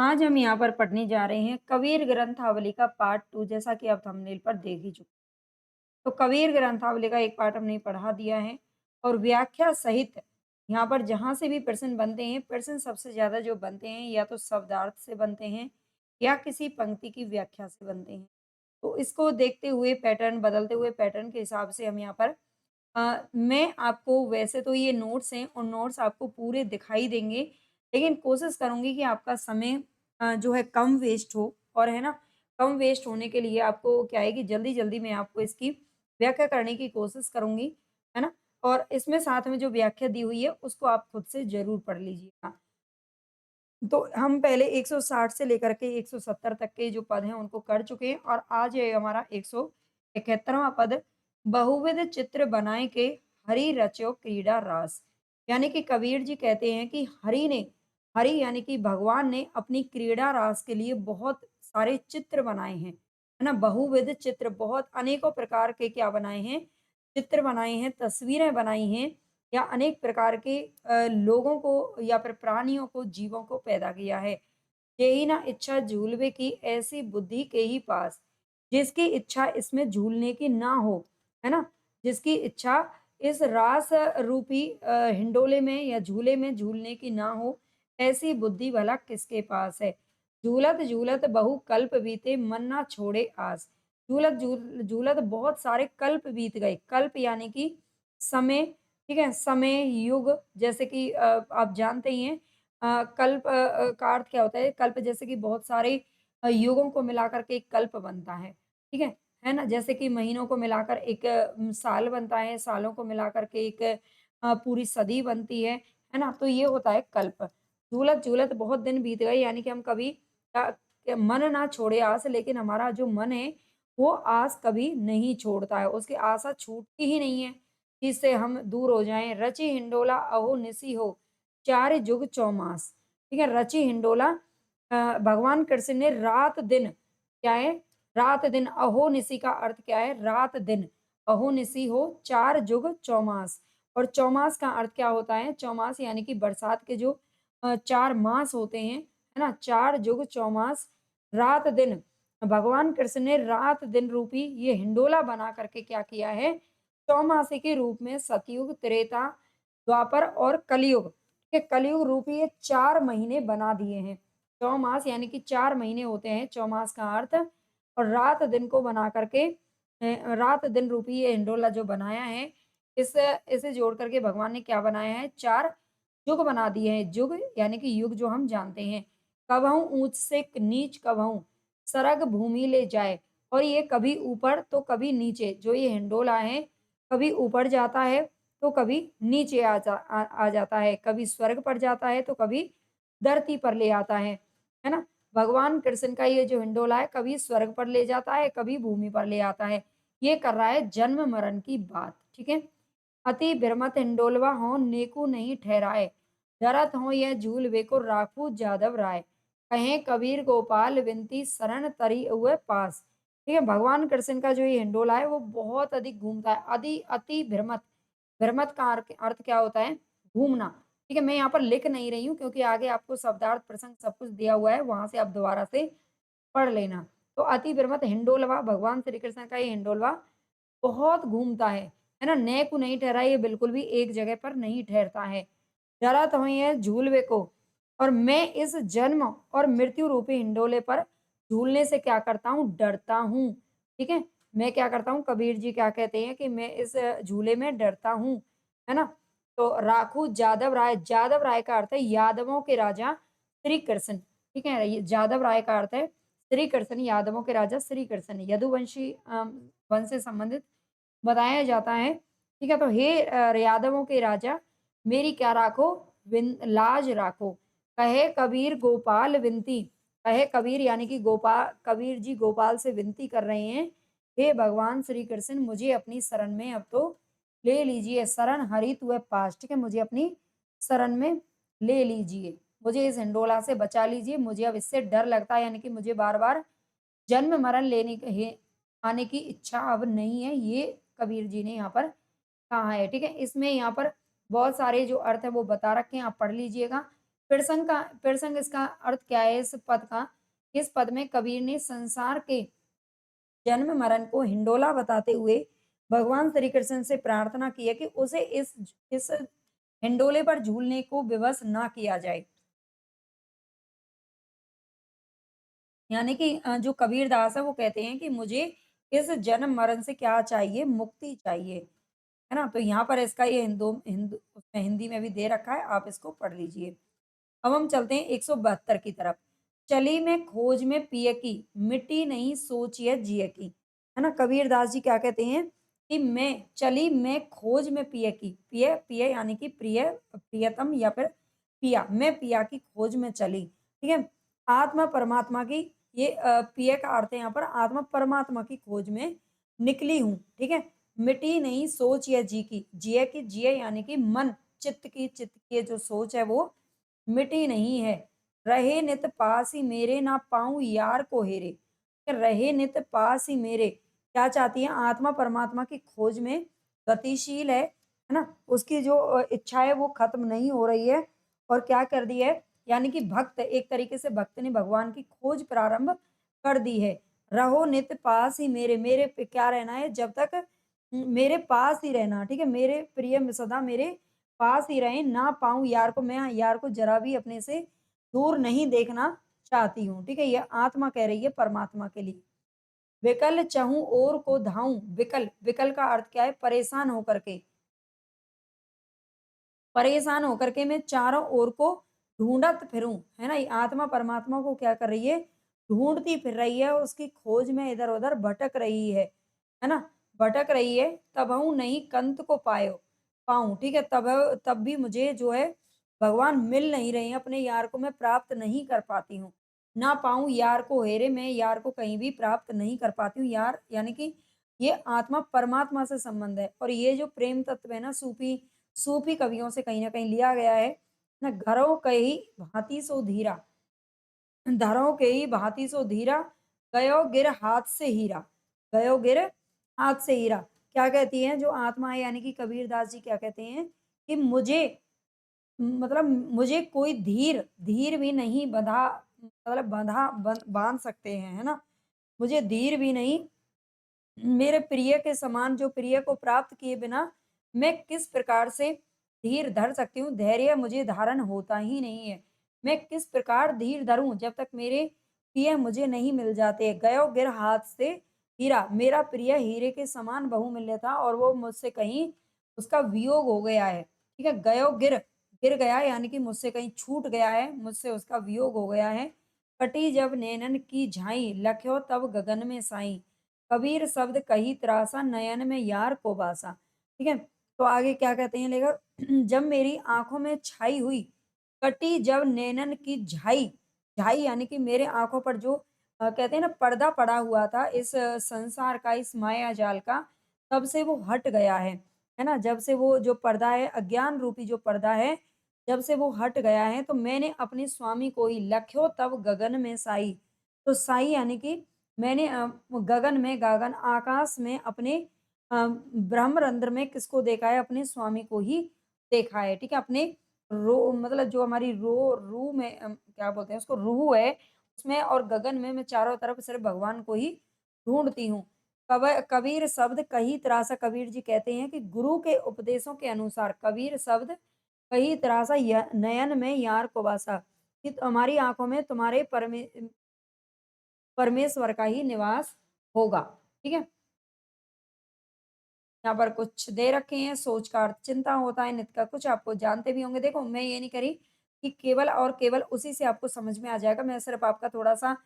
आज हम यहाँ पर पढ़ने जा रहे हैं कबीर ग्रंथावली का पार्ट 2 जैसा कि आप थंबनेल पर देख ही चुके। तो कबीर ग्रंथावली का एक पार्ट हमने पढ़ा दिया है और व्याख्या सहित यहाँ पर जहाँ से भी प्रश्न बनते हैं, प्रश्न सबसे ज़्यादा जो बनते हैं या तो शब्दार्थ से बनते हैं या किसी पंक्ति की व्याख्या से बनते हैं। तो इसको देखते हुए पैटर्न बदलते हुए पैटर्न के हिसाब से हम यहाँ पर मैं आपको वैसे तो ये नोट्स हैं और नोट्स आपको पूरे दिखाई देंगे, लेकिन कोशिश करूँगी कि आपका समय जो है कम वेस्ट हो और है ना, कम वेस्ट होने के लिए आपको क्या है कि जल्दी-जल्दी मैं आपको इसकी व्याख्या करने की कोशिश करूँगी, है ना? और इसमें साथ में जो व्याख्या दी हुई है, उसको आप खुद से ज़रूर पढ़ लीजिएगा। तो हम पहले 160 से लेकर के 170 तक के जो पद हैं उनको कर चुके हैं और आज है हमारा 171वां पद। बहुविध चित्र बनाए के हरि रचो क्रीड़ा रास। यानी कि कबीर जी कहते हैं कि हरि यानी कि भगवान ने अपनी क्रीड़ा रास के लिए बहुत सारे चित्र बनाए हैं, है ना? बहुविध चित्र बहुत अनेकों प्रकार के क्या बनाए हैं? चित्र बनाए हैं, तस्वीरें बनाई हैं या अनेक प्रकार के लोगों को या फिर प्राणियों को, जीवों को पैदा किया है। यही ना इच्छा झूलवे की ऐसी बुद्धि के ही पास, जिसकी इच्छा इसमें झूलने की ना हो, है ना? जिसकी इच्छा इस रास रूपी हिंडोले में या झूले में झूलने की ना हो, ऐसी बुद्धि भला किसके पास है? झूलत झूलत बहु कल्प बीते मन ना छोड़े आस। झूलत बहुत सारे कल्प बीत गए। कल्प यानी कि समय, ठीक है? समय, युग जैसे कि आप जानते ही हैं कल्प का अर्थ क्या होता है? कल्प जैसे कि बहुत सारे युगों को मिलाकर के एक कल्प बनता है, ठीक है ना? जैसे कि महीनों को मिलाकर एक साल बनता है, सालों को मिलाकर के एक पूरी सदी बनती है ना? तो ये होता है कल्प। झूलत-झूलत बहुत दिन बीत गए यानी कि हम कभी मन ना छोड़े आस लेकिन हमारा जो मन है, वो आस कभी नहीं छोड़ता है, उसकी आशा छूटती ही नहीं है, कि इससे हम दूर हो जाएँ। रचि हिंडोला अहो निसी हो, चार जुग चौमास, ठीक है? रचि हिंडोला भगवान कृष्ण ने रात-दिन क्या है? रात-दिन अहोनिशि का अर्थ क्या है? रात-दिन। अहोनिशि हो 4 जुग चौमास और चौमास का अर्थ क्या होता है? चौमास यानी कि बरसात के जो 4 मास होते हैं, है ना? 4 जुग चौमास रात-दिन भगवान कृष्ण ने रात-दिन रूपी ये हिंडोला बना करके क्या किया है? चौमासे के रूप में सतयुग, त्रेता, द्वापर और कलयुग के कलयुग रूपी ये 4 महीने बना दिए हैं। चौमास यानी कि 4 महीने होते हैं चौमास का अर्थ और रात दिन को बना करके रात दिन रूपी ये हिंडोला जो बनाया है, इसे जोड़ करके भगवान ने क्या बनाया है 4 युग बना दिए हैं। जुग यानी कि युग जो हम जानते हैं। कबहुँ ऊँच से नीच कबहुँ सरग भूमि ले जाए और ये कभी ऊपर तो कभी नीचे जो ये हिंडोला है, कभी ऊपर जाता है तो कभी नीचे आ जाता है, कभी स्वर्ग पर जाता है तो कभी धरती पर ले आता है ना? भगवान कृष्ण का ये जो हिंडोला है कभी स्वर्ग पर ले जाता है, कभी भूमि पर ले आता है। ये कर रहा है जन्म-मरण की बात, ठीक है? अति बिरमत हिंडोलवा हों नेकु नहीं ठहराए, धरत हों यह झूल वेको राखू जादव राय। कहें कबीर गोपाल विनती शरण तरी हुए पास। ठीक है, भगवान कृष्ण का जो ये हिंडोला है वो बहुत अधिक घूमता है। अति भ्रमत, भ्रमत का अर्थ क्या होता है? घूमना। ठीक है, मैं यहाँ पर लिख नहीं रही हूँ क्योंकि आगे आपको शब्दार्थ, प्रसंग सब कुछ दिया हुआ है, वहाँ से आप दोबारा से पढ़ लेना। तो अति भ्रमत हिंडोलवा भगवान श्री कृष्ण का ये हिंडोलवा बहुत घूमता है ना? नए को नहीं ठहरा, ये बिल्कुल भी एक जगह पर नहीं ठहरता है। डरा तो है झूलवे को और मैं इस जन्म और मृत्यु रूपी हिंडोले पर झूलने से क्या करता हूँ? डरता हूँ। ठीक है? मैं क्या करता हूँ? कबीर जी क्या कहते हैं कि मैं इस झूले में डरता हूँ, है ना? तो राखू जादव राय का अर्थ है यादवों के राजा श्री कृष्ण। ठीक है? ये जादव राय का अर्थ है श्री कृष्ण, यादवों के राजा श्री कृष्ण, यदुवंशी वंश से संबंधित बताया जाता है। ठीक है? तो हे यादवों के राजा मेरी क्या राखो? लाज राखो। कहे कबीर गोपाल विनती, कहे कबीर यानी कि कबीर जी गोपाल से विनती कर रहे हैं, हे भगवान श्री कृष्ण मुझे अपनी शरण में अब तो ले लीजिए। शरण हरि तुअ पास, ठीक है? मुझे अपनी शरण में ले लीजिए। मुझे इस हिंडोला से बचा लीजिए। मुझे अब इससे डर लगता है यानी कि मुझे बार-बार जन्म मरण लेने के हे आने की इच्छा अब नहीं है, ये कबीर जी ने यहाँ पर कहा है, ठीक है? इसमें यहाँ पर बहुत सारे जो अर्थ है वो बता रखे हैं, आप पढ़ लीजिएगा। पिरसंग इसका अर्थ क्या है इस पद का? इस पद में कबीर ने संसार के जन्म मरण को हिंडोला बताते हुए भगवान श्री कृष्ण से प्रार्थना की है कि उसे इस हिंडोले पर झूलने को विवश ना किया जाए। यानी कि जो कबीरदास है वो कहते हैं कि मुझे इस जन्म मरण से क्या चाहिए? मुक्ति चाहिए। है ना? तो यहाँ पर इसका ये उसमें हिंदी में भी दे रखा है, आप इसको पढ़ लीजिए। अब हम चलते हैं 172 की तरफ। चली मैं खोज में पिय की, मिटी नहीं सोच यह जिय की। है ना? कबीरदास जी क्या कहते हैं कि मैं खोज में पिय की, पिय पिय यानी कि प्रियतम या फिर पिया, मैं पिया की खोज में चली। ठीक है? आत्मा परमात्मा की ये पिय का अर्थ है यहाँ पर आत्मा परमात्मा की खोज में निकली हूँ। ठीक है? मिटी नहीं सोच या की जिय यानी कि मन, चित्त की जो सोच है वो मिटी नहीं है। रहे नित पास ही मेरे ना पाऊँ यार को हेरे। रहे नित पास ही मेरे, क्या चाहती है? आत्मा परमात्मा की खोज में गतिशील है ना? उसकी जो इच्छा है वो खत्म नहीं हो रही है और क्या कर दी है? यानी कि भक्त एक तरीके से भक्त ने भगवान की खोज प्रारंभ कर दी है। रहो नित पास ही मेरे पे क्या रहना है? जब तक मेरे पास ही रहना, ठीक है? मेरे प्रिय में सदा मेरे पास ही रहें, ना पाऊँ यार को, मैं यार को ज़रा भी अपने से दूर नहीं देखना चाहती हूँ, ठीक है? ये आत्मा कह रही है परमात्मा के लिए। विकल चहूँ ओर को धाऊँ, विकल का अर्थ क्या है? परेशान होकर के मैं चारों ओर को ढूँढत फिरूँ, है ना? ये आत्मा परमात्मा को क्या कर रही है? ढूँढती फिर रही है और उसकी खोज में इधर-उधर भटक रही है ना? भटक रही है, तबहु नहीं कंत को पाऊँ, ठीक है? तब भी मुझे जो है भगवान मिल नहीं रहे हैं, अपने यार को मैं प्राप्त नहीं कर पाती हूँ। ना पाऊँ यार को हेरे, मैं यार को कहीं भी प्राप्त नहीं कर पाती हूँ। यार यानी कि ये आत्मा परमात्मा से संबंध है और ये जो प्रेम तत्व है ना सूफी कवियों से कहीं न कहीं लिया गया है ना। घरों कही भाँति सो धीरा, धरों के ही भाँति सो धीरा, गयो गिर हाथ से हीरा, गयो गिर हाथ से हीरा। क्या कहती हैं जो आत्मा है यानी कि कबीरदास जी क्या कहते हैं कि मतलब मुझे कोई धीर भी नहीं मतलब बाँध सकते हैं, है ना? मुझे धीर भी नहीं मेरे प्रिय के समान जो प्रिय को प्राप्त किए बिना मैं किस प्रकार से धीर धर सकती हूँ? धैर्य मुझे धारण होता ही नहीं है। मैं किस प्रकार धीर धरूँ जब तक मेरे प्रिय मुझे नहीं मिल जाते। गयो गिर हाथ से हीरा, मेरा प्रिय हीरे के समान बहुमूल्य था और वो मुझसे कहीं उसका वियोग हो गया है। ठीक है? गिर गया यानी कि मुझसे कहीं छूट गया है, मुझसे उसका वियोग हो गया है। कटी जब नैनन की झाई, लख्यो तब गगन में साई। कबीर शब्द कही त्रासा नयन में यार को बासा। ठीक है? तो आगे क्या कहते हैं लेखक जब मेरी आँखों में छाई हुई, कटी जब नैनन की झाई, झाई यानी कि मेरे आँखों पर जो कहते हैं ना पर्दा पड़ा हुआ था इस संसार का, इस माया जाल का, तब से वो हट गया है ना? जब से वो जो पर्दा है, अज्ञान रूपी जो पर्दा है, जब से वो हट गया है, तो मैंने अपने स्वामी को ही लख्यो तब गगन में साई। तो साई यानी कि मैंने गगन आकाश में अपने ब्रह्मरंध्र में किसको देखा है? अपने स्वामी को ही देखा है, ठीक है? अपने रो मतलब जो हमारी रूह में क्या बोलते हैं उसको रूह है, उसमें और गगन में मैं चारों तरफ सिर्फ़ भगवान को ही ढूँढती हूँ। कबीर शब्द कही त्रासा, कबीर जी कहते हैं कि गुरु के उपदेशों के अनुसार कबीर शब्द कही त्रासा नयन में यार को बासा, कि तुम्हारी आँखों में तुम्हारे परमेश्वर का ही निवास होगा। ठीक है? यहाँ पर कुछ दे रखे हैं, सोच का अर्थ चिंता होता है, नित का कुछ आपको जानते भी होंगे। देखो, मैं ये नहीं करी कि केवल और केवल उसी से आपको समझ में आ जाएगा। मैं सिर्फ़ आपका थोड़ा-सा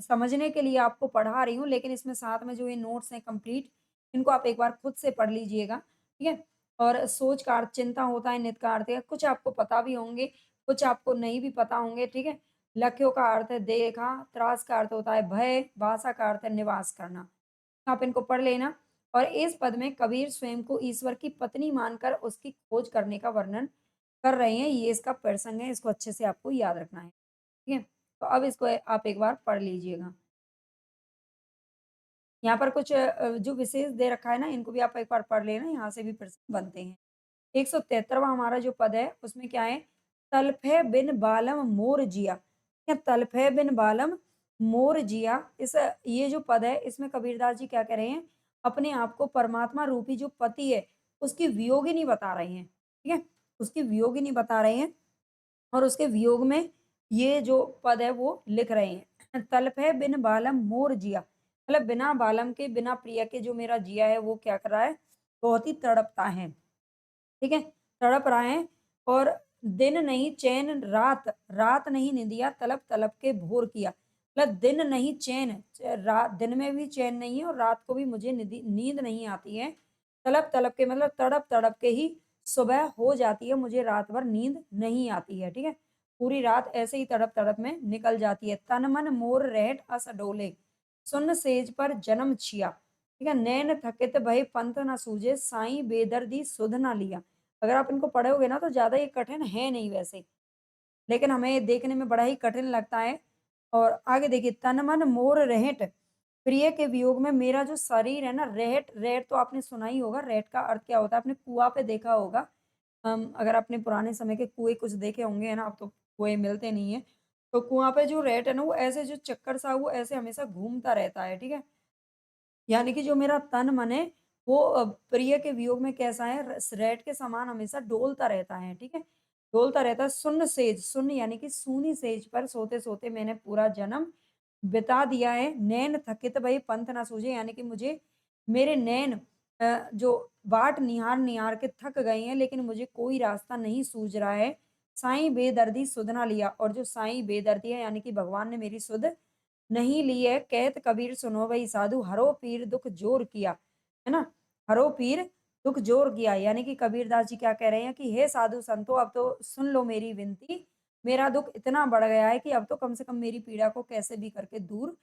समझने के लिए आपको पढ़ा रही हूँ, लेकिन इसमें साथ में जो ये नोट्स हैं कंप्लीट, इनको आप एक बार खुद से पढ़ लीजिएगा, ठीक है? और सोच का अर्थ चिंता होता है, नित का अर्थ है कुछ आपको पता भी होंगे, कुछ आपको नहीं भी पता होंगे, ठीक है? लक्ष्यों का अर्थ है देखा, त्रास का अर्थ होता है भय, भाषा का अर्थ है निवास करना। आप इनको पढ़ लेना और इस पद में कबीर स्वयं को ईश्वर की पत्नी मानकर उसकी खोज करने का वर्णन कर रहे हैं। ये इसका प्रसंग है, इसको अच्छे से आपको याद रखना है। ठीक है? तो अब इसको आप एक बार पढ़ लीजिएगा। यहाँ पर कुछ जो विशेष दे रखा है ना, इनको भी आप एक बार पढ़ लेना, यहाँ से भी प्रश्न बनते हैं। 173वां हमारा जो पद है, उसमें क्या है? तलफे बिन बालम मोर जिया, या तलफे बिन बालम मोर जिया, इस ये जो पद है इसमें कबीरदास जी क्या कह रहे हैं, अपने आप को परमात्मा रूपी जो पति है उसकी वियोगिनी बता रहे हैं, ठीक है? उसकी वियोगिनी बता रहे हैं और उसके वियोग में ये जो पद है वो लिख रहे हैं। तलपै बिन बालम मोर जिया, मतलब बिना बालम के, बिना प्रिय के जो मेरा जिया है वो क्या कर रहा है? बहुत ही तड़पता है। ठीक है? तड़प रहा है और दिन नहीं चैन रात, रात नहीं निंदिया तलप-तलप के भोर किया। मतलब दिन नहीं चैन, रात दिन में भी चैन नहीं है और रात को भी मुझे नींद नहीं आती है। तलप-तलप के मतलब तड़प-तड़प के ही सुबह हो जाती है, मुझे रात भर नींद नहीं आती है, ठीक है? पूरी रात ऐसे ही तड़प-तड़प में निकल जाती है। तन मन मोर रहत अस डोले, सुन सेज पर जन्म छिया। ठीक है? नैन थकित भय पंथ न सूझे, साईं बेदर्दी सुध ना लिया। अगर आप इनको पढ़ोगे ना तो ज़्यादा ये कठिन है नहीं वैसे, लेकिन हमें देखने में बड़ा ही कठिन लगता है। और आगे देखिए, तन मन मोर रहेट, प्रिय के वियोग में मेरा जो शरीर है ना, रहेट, रहेट तो आपने सुना ही होगा, रहेट का अर्थ क्या होता है? आपने कुआँ पे देखा होगा। अगर आपने पुराने समय के कुएँ कुछ देखे होंगे, है ना, अब तो कुएँ मिलते नहीं हैं। तो कुआँ पे जो रहेट है ना, वो ऐसे जो चक्कर सा वो ऐसे हमेशा घूमता रहता है, ठीक है? यानी कि जो मेरा तन मन है वो प्रिय के वियोग में कैसा है, रैट के समान हमेशा डोलता रहता है, ठीक है? डोलता रहता है। सुन्न सेज, सुन्न यानी कि सूनी सेज पर सोते-सोते मैंने पूरा जन्म बिता दिया है। नैन थकित भई पंथ ना सूझे, यानी कि मुझे मेरे नैन जो बाट निहार-निहार के थक गए हैं, लेकिन मुझे कोई रास्ता नहीं सूझ रहा है। साईं बेदर्दी सुध ना लिया, और जो साईं बेदर्दी है यानी कि भगवान ने मेरी सुध नहीं लिए, कहत कबीर सुनो भई साधु, हरो पीर दुख जोर किया, है ना? हरो पीर दुख जोर किया, यानी कि कबीरदास जी क्या कह रहे हैं कि हे साधु संतो, अब तो सुन लो मेरी विनती, मेरा दुख इतना बढ़ गया है कि अब तो कम से कम मेरी पीड़ा को कैसे भी करके दूर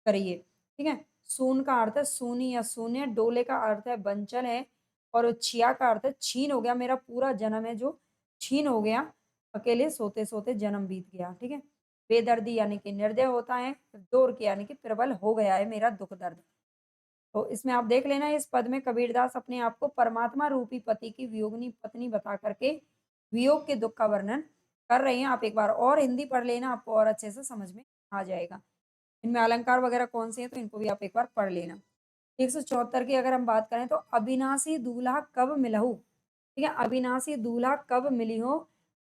करिए। ठीक है? सून का अर्थ है सूनी या शून्य, डोले का अर्थ है बंचल है, और छिया का अर्थ है छीन हो गया, मेरा पूरा जन्म है जो छीन हो गया, अकेले सोते-सोते जन्म बीत गया। ठीक है? बेदर्दी यानी कि निर्दय होता है, जोर के यानी कि प्रबल हो गया है मेरा दुःख दर्द। तो इसमें आप देख लेना, इस पद में कबीरदास अपने आप को परमात्मा रूपी पति की वियोगिनी पत्नी बता करके वियोग के दुःख का वर्णन कर रहे हैं। आप एक बार और हिंदी पढ़ लेना, आपको और अच्छे से समझ में आ जाएगा। इनमें अलंकार वगैरह कौन से हैं तो इनको भी आप एक बार पढ़ लेना। 174 की अगर हम बात करें तो अविनाशी दूल्हा कब मिलहु, ठीक है? अविनाशी दूल्हा कब मिलिहो,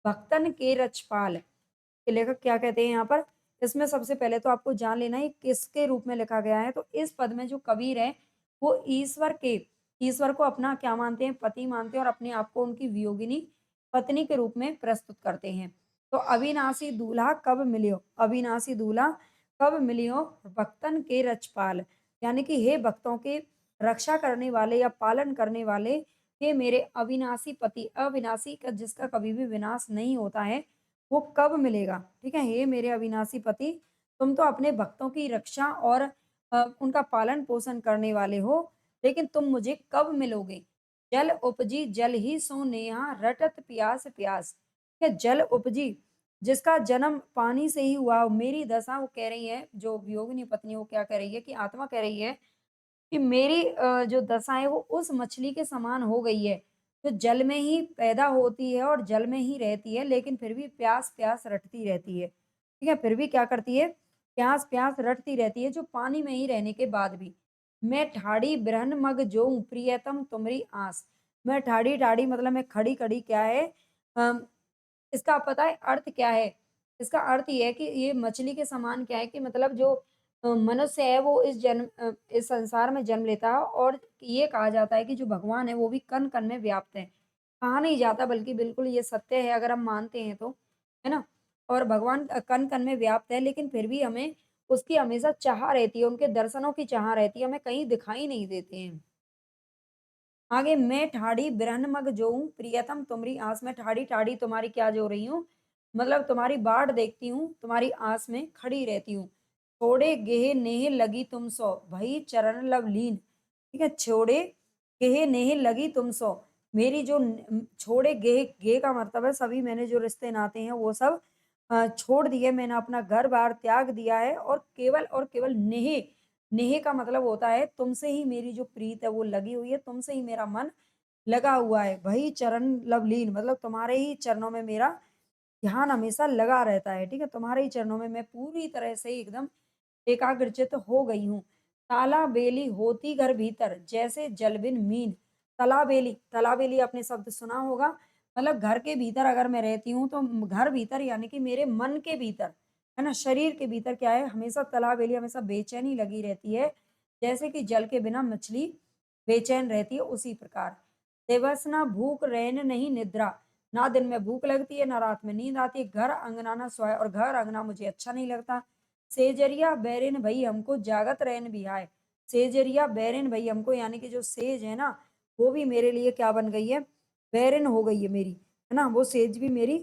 भक्तन के रछपाल। के लेखक क्या कहते हैं यहाँ पर? इसमें सबसे पहले तो आपको जान लेना है किसके रूप में लिखा गया है। तो इस पद में जो कबीर है वो ईश्वर को अपना क्या मानते हैं? पति मानते हैं, और अपने आप को उनकी वियोगिनी पत्नी के रूप में प्रस्तुत करते हैं। तो अविनाशी दूल्हा कब मिलियो, अविनाशी दूल्हा कब मिलियो, भक्तन के रछपाल, यानी कि हे भक्तों के रक्षा करने वाले या पालन करने वाले, हे मेरे अविनाशी पति, अविनाशी का जिसका कभी भी विनाश नहीं होता है, वो कब मिलेगा? ठीक है? हे मेरे अविनाशी पति, तुम तो अपने भक्तों की रक्षा और उनका पालन-पोषण करने वाले हो, लेकिन तुम मुझे कब मिलोगे? जल उपजी जल ही सो नेहा, रटत पियास प्यास। ठीक है? जल उपजी, जिसका जन्म पानी से ही हुआ, मेरी दशा, वो कह रही है, जो वियोगिनी पत्नी, वो क्या कह रही है कि आत्मा कह रही है कि मेरी जो दशा है वो उस मछली के समान हो गई है, जो जल में ही पैदा होती है और जल में ही रहती है, लेकिन फिर भी प्यास-प्यास रटती रहती है। ठीक है? फिर भी क्या करती है? प्यास-प्यास रटती रहती है, जो पानी में ही रहने के बाद भी। मैं ठाड़ी बिरहन मग जोऊँ, प्रियतम तुमरी आस। मैं ठाड़ी-ठाड़ी मतलब मैं खड़ी-खड़ी क्या है? अ इसका पता है अर्थ क्या है? इसका अर्थ ये है कि ये मछली के समान क्या है कि मतलब जो मनुष्य है वो इस संसार में जन्म लेता है, और ये कहा जाता है कि जो भगवान है वो भी कण-कण में व्याप्त है। कहा नहीं जाता, बल्कि बिल्कुल ये सत्य है अगर हम मानते हैं तो, है ना? और भगवान कण-कण में व्याप्त है, लेकिन फिर भी हमें उसकी हमेशा चाह रहती है, उनके दर्शनों की चाह रहती है, हमें कहीं दिखाई नहीं देते हैं। आगे, मैं ठाड़ी बिरहन मग जोऊँ, प्रियतम तुमरी आस में, ठाड़ी-ठाड़ी तुम्हारी क्या जो रही हूँ, मतलब तुम्हारी बाट देखती हूँ, तुम्हारी आस में खड़ी रहती हूँ। छोड़े गेहे नेह लगी तुम सो, भई चरण लव लीन। ठीक है? छोड़े गेहे नेह लगी तुम सो, मेरी जो छोड़े गेह, गेह का मतलब है सभी मैंने जो रिश्ते नाते हैं वो सब छोड़ दिए, मैंने अपना घर-बार त्याग दिया है, और केवल नेह, नेह का मतलब होता है तुमसे ही मेरी जो प्रीत है वो लगी हुई है, तुमसे ही मेरा मन लगा हुआ है। वही चरण लवलीन, मतलब तुम्हारे ही चरणों में मेरा ध्यान हमेशा लगा रहता है, ठीक है? तुम्हारे ही चरणों में मैं पूरी तरह से एकदम एकाग्रचित्त हो गई हूँ। ताला बेली होती घर भीतर, जैसे जल बिन मीन। तलाबेली, तलाबेली आपने शब्द सुना होगा, मतलब घर के भीतर अगर मैं रहती हूँ तो घर भीतर यानी कि मेरे मन के भीतर, है ना? शरीर के भीतर क्या है, हमेशा तलाबेली, हमेशा बेचैनी लगी रहती है, जैसे कि जल के बिना मछली बेचैन रहती है, उसी प्रकार। दिवस ना भूख रैन नहीं निद्रा, ना दिन में भूख लगती है, ना रात में नींद आती है, घर अंगना ना सोए, और घर अंगना मुझे अच्छा नहीं लगता। सेजरिया बैरिन भई हमको जागत रैन बिहाए। सेजरिया बैरिन भई हमको, यानी कि जो सेज है ना, वो भी मेरे लिए क्या बन गई है? बैरिन हो गई है मेरी, है ना? वो सेज भी मेरी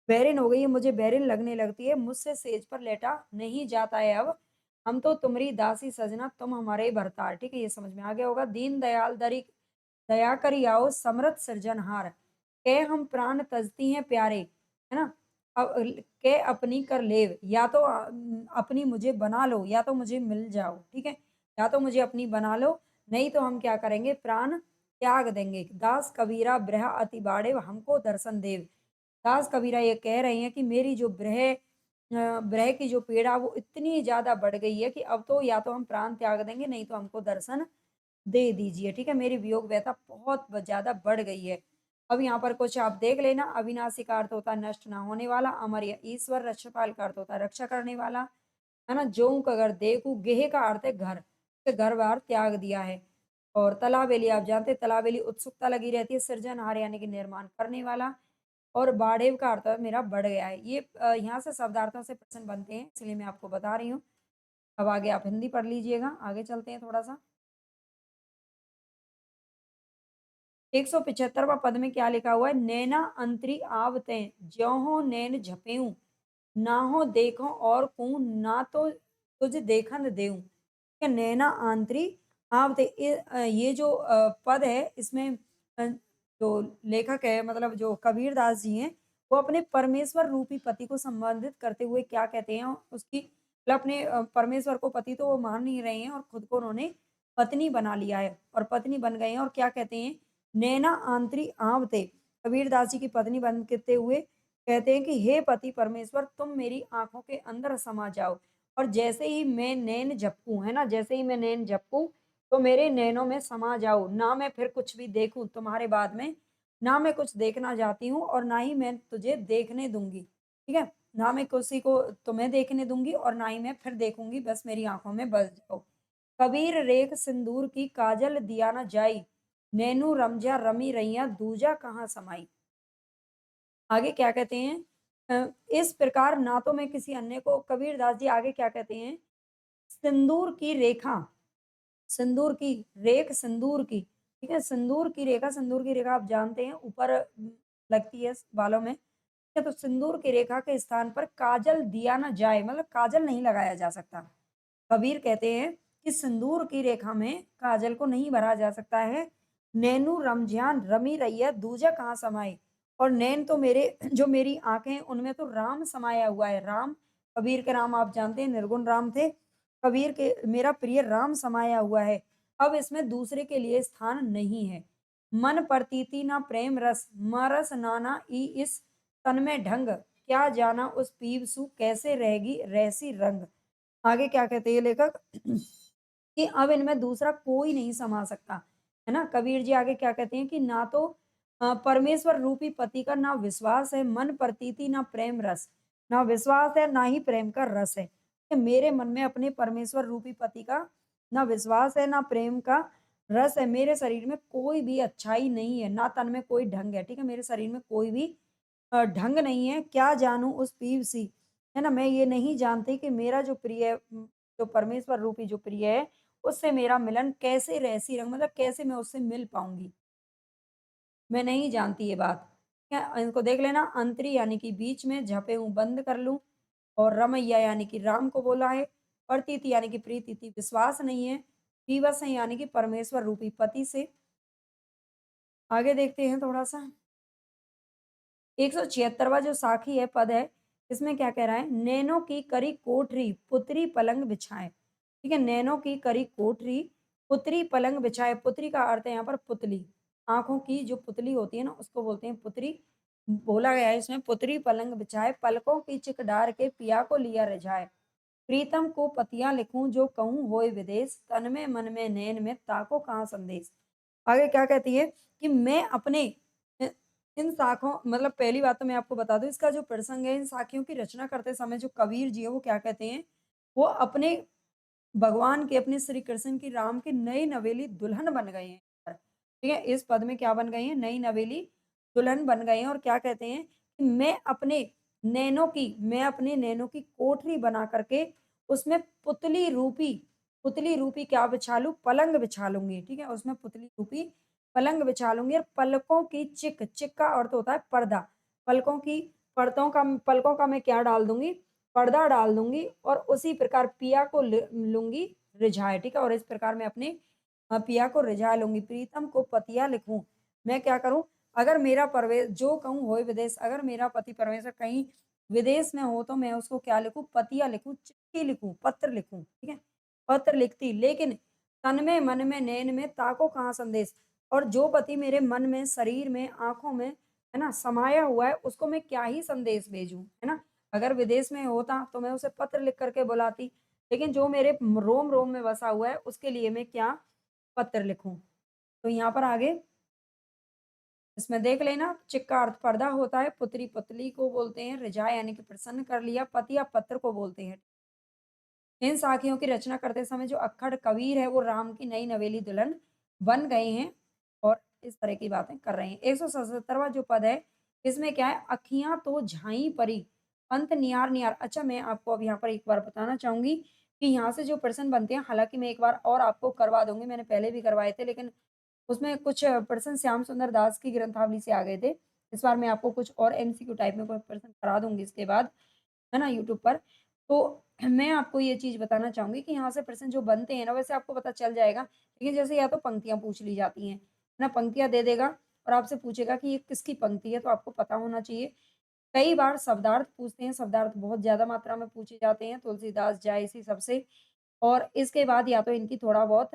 बैरिन हो गई है, मुझे बैरिन लगने लगती है, मुझसे सेज पर लेटा नहीं जाता है अब। हम तो तुम्हारी दासी सजना, तुम हमारे भरतार। ठीक है, ये समझ में आ गया होगा। दीन दयाल दया करी आओ समर्थ सृजनहार, के हम प्राण तजती हैं प्यारे, है ना? के अपनी कर लेव, या तो अपनी मुझे बना लो, या तो मुझे मिल जाओ, ठीक है? या तो मुझे अपनी बना लो, नहीं तो हम क्या करेंगे, प्राण त्याग देंगे। दास कबीरा ब्रह अति बाड़े हमको दर्शन देव। दास कबीरा ये कह रहे हैं कि मेरी जो ब्रह की जो पीड़ा वो इतनी ज़्यादा बढ़ गई है कि अब तो या तो हम प्राण त्याग देंगे, नहीं तो हमको दर्शन दे दीजिए, ठीक है? मेरी वियोग व्यथा बहुत ज़्यादा बढ़ गई है। अब यहाँ पर कुछ आप देख लेना, अविनाशी का अर्थ होता है नष्ट ना होने वाला, अमर या ईश्वर, रक्षपाल का अर्थ होता है रक्षा करने वाला, है ना? जों का अगर देखूँ, गेह का अर्थ है घर, के घर-बार त्याग दिया है। और तलाबेली आप जानते हैं, तलाबेली उत्सुकता लगी रहती है, सृजनहार यानी कि निर्माण करने वाला, और बाड़ेव का अर्थ है मेरा बढ़ गया है। ये यहाँ से शब्दार्थों से प्रश्न बनते हैं, इसलिए मैं आपको बता रही हूँ। अब आगे आप हिंदी पढ़ लीजिएगा, आगे चलते हैं थोड़ा-सा। 175वां पद में क्या लिखा हुआ है? नैना अंतरी आवतें, ज्यों नैन झपेऊँ, नाहो देखो और कहूँ, ना तो तुझ देखन देऊँ। ठीक है, नैना आंतरी आवते, ये जो पद है इसमें जो लेखक है, मतलब जो कबीर दास जी हैं, वो अपने परमेश्वर रूपी पति को संबोधित करते हुए क्या कहते हैं, उसकी मतलब अपने परमेश्वर को पति तो वो मान नहीं रहे हैं, और खुद को उन्होंने पत्नी बना लिया है, और पत्नी बन गए हैं, और क्या कहते हैं, नैना आंतरी आवते, कबीर दास जी की पत्नी बनते हुए कहते हैं कि हे पति परमेश्वर, तुम मेरी आँखों के अंदर समा जाओ, और जैसे ही मैं नैन झपकूँ, है ना? जैसे ही मैं नैन झपकूँ, तो मेरे नैनों में समा जाओ, ना मैं फिर कुछ भी देखूँ तुम्हारे बाद में, ना मैं कुछ देखना चाहती हूँ, और ना ही मैं तुझे देखने दूँगी, ठीक है? ना मैं किसी को तुम्हें देखने दूँगी, और ना ही मैं फिर देखूँगी, बस मेरी आँखों में बस जाओ। कबीर रेख सिंदूर की काजल दिया ना जाई, नैनू रमजा रमी रैया दूजा कहाँ समाई। आगे क्या कहते हैं, इस प्रकार ना तो मैं किसी अन्य को, कबीरदास जी आगे क्या कहते हैं, सिंदूर की रेखा, सिंदूर की रेख, सिंदूर की, ठीक है? सिंदूर की रेखा आप जानते हैं ऊपर लगती है बालों में, ठीक है? तो सिंदूर की रेखा के स्थान पर काजल दिया ना जाए, मतलब काजल नहीं लगाया जा सकता। कबीर कहते हैं कि सिंदूर की रेखा में काजल को नहीं भरा जा सकता है। नैनू रमज़ान रमी रैया दूजा कहाँ समाए, और नैन तो मेरे जो मेरी आँखें हैं उनमें तो राम समाया हुआ है। राम, कबीर के राम आप जानते हैं निर्गुण राम थे। कबीर के मेरा प्रिय राम समाया हुआ है। अब इसमें दूसरे के लिए स्थान नहीं है। मन प्रतीति ना प्रेम रस, मरस नाना ई इस तन में ढंग, क्या जाना उस पीव सु कैसे रहेगी रहसी रंग। आगे क्या कहते हैं ये लेखक कि अब इनमें दूसरा कोई नहीं समा सकता, है ना? कबीर जी आगे क्या कहते हैं कि ना तो परमेश्वर रूपी पति का ना विश्वास है, मन प्रतीति ना प्रेम रस, ना विश्वास है ना ही प्रेम का रस है। कि मेरे मन में अपने परमेश्वर रूपी पति का ना विश्वास है ना प्रेम का रस है। मेरे शरीर में कोई भी अच्छाई नहीं है, ना तन में कोई ढंग है, ठीक है? मेरे शरीर में कोई भी ढंग नहीं है। क्या जानूँ उस पीव सी, है ना? मैं ये नहीं जानती कि मेरा जो प्रिय जो परमेश्वर रूपी जो प्रिय है, उससे मेरा मिलन कैसे रहसी रंग, मतलब कैसे मैं उससे मिल पाऊँगी? मैं नहीं जानती ये बात। क्या इनको देख लेना, अंतरी यानी कि बीच में, झपे हूँ बंद कर लूँ, और रमैया यानी कि राम को बोला है, प्रतीति यानी कि प्रीति विश्वास नहीं है, विवश है यानी कि परमेश्वर रूपी पति से। आगे देखते हैं थोड़ा-सा। 176वां जो साखी है पद है, इसमें क्या कह रहा है? नैनों की करी कोठरी, पुतरी पलंग बिछाए। ठीक है? नैनों की करी कोठरी, पुतरी पलंग बिछाए। पुतरी का अर्थ है यहाँ पर पुतली। आँखों की जो पुतली होती है ना, उसको बोलते हैं पुतरी। बोला गया है इसमें, पुतरी पलंग बिछाए, पलकों की चिक डार के पिया को लिया रिझाए। प्रीतम को पतिया लिखूं जो कहूँ होए विदेश, तन में मन में नैन में ताको कहाँ संदेश। आगे क्या कहती है कि मैं अपने अ, इन शाखों मतलब पहली बात तो मैं आपको बता दूं, इसका जो प्रसंग है, इन साखियों की रचना करते समय जो कबीर जी है वो क्या कहते हैं, वो अपने भगवान के, अपने श्री कृष्ण की, राम की नई नवेली दुल्हन बन गए हैं। ठीक है, इस पद में क्या बन गई हैं, नई नवेली दुल्हन बन गए हैं, और क्या कहते हैं कि मैं अपने नैनों की कोठरी बना करके उसमें पुतली रूपी क्या बिछा लूं, पलंग बिछा लूंगी। ठीक है, उसमें पुतली रूपी पलंग बिछा लूंगी, और पलकों की चिक का अर्थ होता है पर्दा। पलकों की पलकों का मैं क्या डाल दूंगी, पर्दा डाल दूंगी, और उसी प्रकार पिया को लूंगी रिझाए। ठीक है, और इस प्रकार मैं अपने पिया को रिझा लूंगी। प्रीतम को पतिया लिखूं, मैं क्या करूं, अगर मेरा परवेश जो कहूं होए विदेश, अगर मेरा पति परमेश्वर कहीं विदेश में हो तो मैं उसको क्या लिखूं, पतिया लिखूं, चिट्ठी लिखूं, पत्र लिखूं। ठीक है, पत्र लिखती, लेकिन तन में मन में नैन में ताको कहाँ संदेश, और जो पति मेरे मन में, शरीर में, आंखों में है ना समाया हुआ है, उसको मैं क्या ही संदेश भेजूं, है ना। अगर विदेश में होता तो मैं उसे पत्र लिख करके बुलाती, लेकिन जो मेरे रोम रोम में बसा हुआ है उसके लिए मैं क्या पत्र लिखूं। तो यहाँ पर आगे इसमें देख लेना, चिक का अर्थ पर्दा होता है, पुत्री पुतली को बोलते हैं, रिझाए यानी कि प्रसन्न कर लिया, पति या पत्र को बोलते हैं। इन साखियों की रचना करते समय जो अक्खड़ कबीर है वो राम की नई नवेली दुल्हन बन गए हैं, और इस तरह की बातें कर रहे हैं। 177वां जो पद है, इसमें क्या है, अखियां तो झाई परी, पंत नियार नियार। अच्छा, मैं आपको अब यहाँ पर एक बार बताना चाहूंगी कि यहाँ से जो प्रश्न बनते हैं, हालांकि मैं एक बार और आपको करवा दूंगी, मैंने पहले भी करवाए थे, लेकिन उसमें कुछ प्रश्न श्याम सुंदर दास की ग्रंथावली से आ गए थे। इस बार मैं आपको कुछ और एमसीक्यू टाइप में कोई प्रश्न करा दूंगी इसके बाद, है ना, यूट्यूब पर। तो मैं आपको ये चीज़ बताना चाहूँगी कि यहाँ से प्रश्न जो बनते हैं ना, वैसे आपको पता चल जाएगा, लेकिन जैसे या तो पंक्तियाँ पूछ ली जाती हैं, है ना, पंक्तियाँ दे देगा और आपसे पूछेगा कि ये किसकी पंक्ति है, तो आपको पता होना चाहिए। कई बार शब्दार्थ पूछते हैं, शब्दार्थ बहुत ज़्यादा मात्रा में पूछे जाते हैं, तुलसीदास, जायसी सबसे। और इसके बाद या तो इनकी थोड़ा बहुत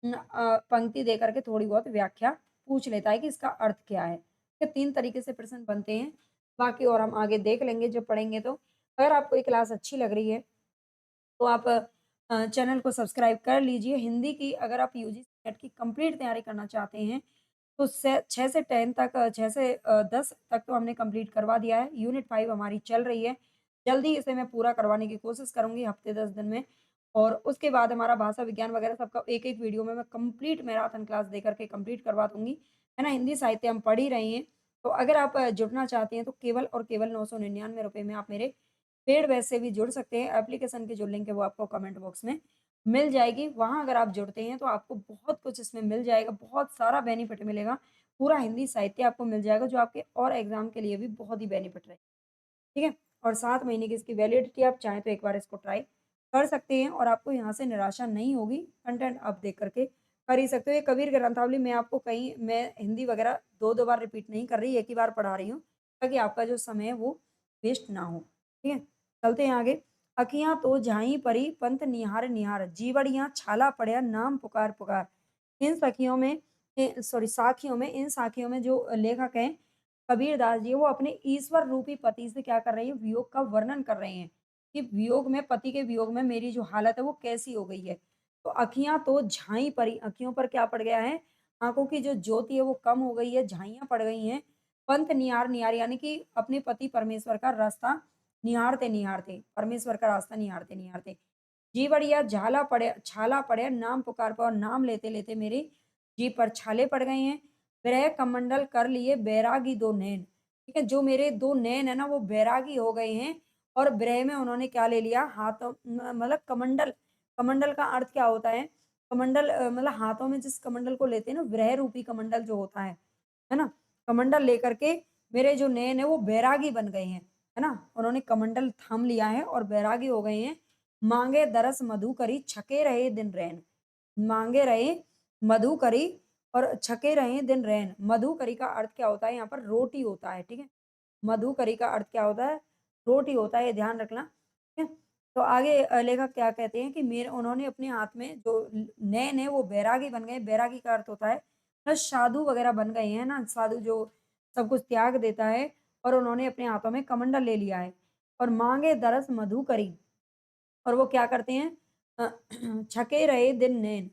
पंक्ति दे करके थोड़ी बहुत व्याख्या पूछ लेता है कि इसका अर्थ क्या है। ये 3 तरीके से प्रश्न बनते हैं, बाकी और हम आगे देख लेंगे जब पढ़ेंगे तो। अगर आपको ये क्लास अच्छी लग रही है तो आप चैनल को सब्सक्राइब कर लीजिए। हिंदी की अगर आप यूजीसी नेट की कंप्लीट तैयारी करना चाहते हैं तो से 6 से 10 तक 6 से 10 तक तो हमने कंप्लीट करवा दिया है। यूनिट 5 हमारी चल रही है। जल्दी इसे मैं पूरा करवाने की कोशिश करूँगी हफ्ते 10 दिन में, और उसके बाद हमारा भाषा विज्ञान वगैरह सबका एक-एक वीडियो में मैं कंप्लीट मैराथन क्लास दे करके कंप्लीट करवा दूँगी। है ना? हिंदी साहित्य हम पढ़ ही रहे हैं। तो अगर आप जुड़ना चाहते हैं तो केवल और केवल ₹999 में आप मेरे पेड बैच से भी जुड़ सकते हैं। एप्लीकेशन की जो लिंक है वो आपको कमेंट बॉक्स में मिल जाएगी। वहाँ अगर आप जुड़ते हैं तो आपको बहुत कुछ इसमें मिल जाएगा, बहुत सारा बेनिफिट मिलेगा। पूरा हिंदी साहित्य आपको मिल जाएगा जो आपके और एग्ज़ाम के लिए भी बहुत ही बेनिफिट रहेगा। ठीक है? और 7 महीने की इसकी वैलिडिटी, आप चाहें तो एक बार इसको ट्राई कर सकते हैं और आपको यहाँ से निराशा नहीं होगी। कंटेंट आप देख कर के कर ही सकते हो। ये कबीर ग्रंथावली मैं आपको कहीं मैं हिंदी वगैरह 2-2 बार रिपीट नहीं कर रही, एक ही बार पढ़ा रही हूँ, ताकि आपका जो समय है वो वेस्ट ना हो। ठीक है? चलते हैं आगे। अखियाँ तो झाई परी पंत निहार निहार, जीवड़ियाँ छाला पड़या नाम पुकार पुकार। इन सखियों में साखियों में, इन साखियों में जो लेखक हैं कबीरदास जी, वो अपने ईश्वर रूपी पति से क्या कर रहे हैं, वियोग का वर्णन कर रहे हैं कि वियोग में, पति के वियोग में मेरी जो हालत है वो कैसी हो गई है। तो अखियां तो झाई परी, अखियों पर क्या पड़ गया है, आंखों की जो ज्योति है वो कम हो गई है, झाइयां पड़ गई हैं। पंथ निहार निहार यानी कि अपने पति परमेश्वर का रास्ता निहारते निहारते, परमेश्वर का रास्ता निहारते निहारते, जी बढ़िया झाला पड़े छाला पड़े नाम पुकार पर, नाम लेते लेते मेरे जी पर छाले पड़ गए हैं। विरह कमंडल कर लिए बैरागी दो नैन, ठीक है, जो मेरे दो नैन है ना वो बैरागी हो गए हैं, और विरह में उन्होंने क्या ले लिया, हाथों मतलब कमंडल। कमंडल का अर्थ क्या होता है, कमंडल मतलब हाथों में जिस कमंडल को लेते हैं ना, विरह रूपी कमंडल जो होता है ना, कमंडल लेकर के मेरे जो नैन है वो बैरागी बन गए हैं, है ना, उन्होंने कमंडल थाम लिया है और बैरागी हो गए हैं। मांगे दरस मधु करी छके रहे दिन रैन, मांगे रहे मधु करी और छके रहे दिन रैन। मधु करी का अर्थ क्या होता है, यहाँ पर रोटी होता है। ठीक है, मधु करी का अर्थ क्या होता है, रोटी होता है, ये ध्यान रखना। ठीक है, तो आगे लेखक क्या कहते हैं कि मेरे उन्होंने अपने हाथ में जो नैन है वो बैरागी बन गए। बैरागी का अर्थ होता है ना, साधु वगैरह बन गए हैं ना, साधु जो सब कुछ त्याग देता है और उन्होंने अपने हाथों में कमंडल ले लिया है और मांगे दरस मधु करी। और वो क्या करते हैं अ, छके रहे दिन नैन,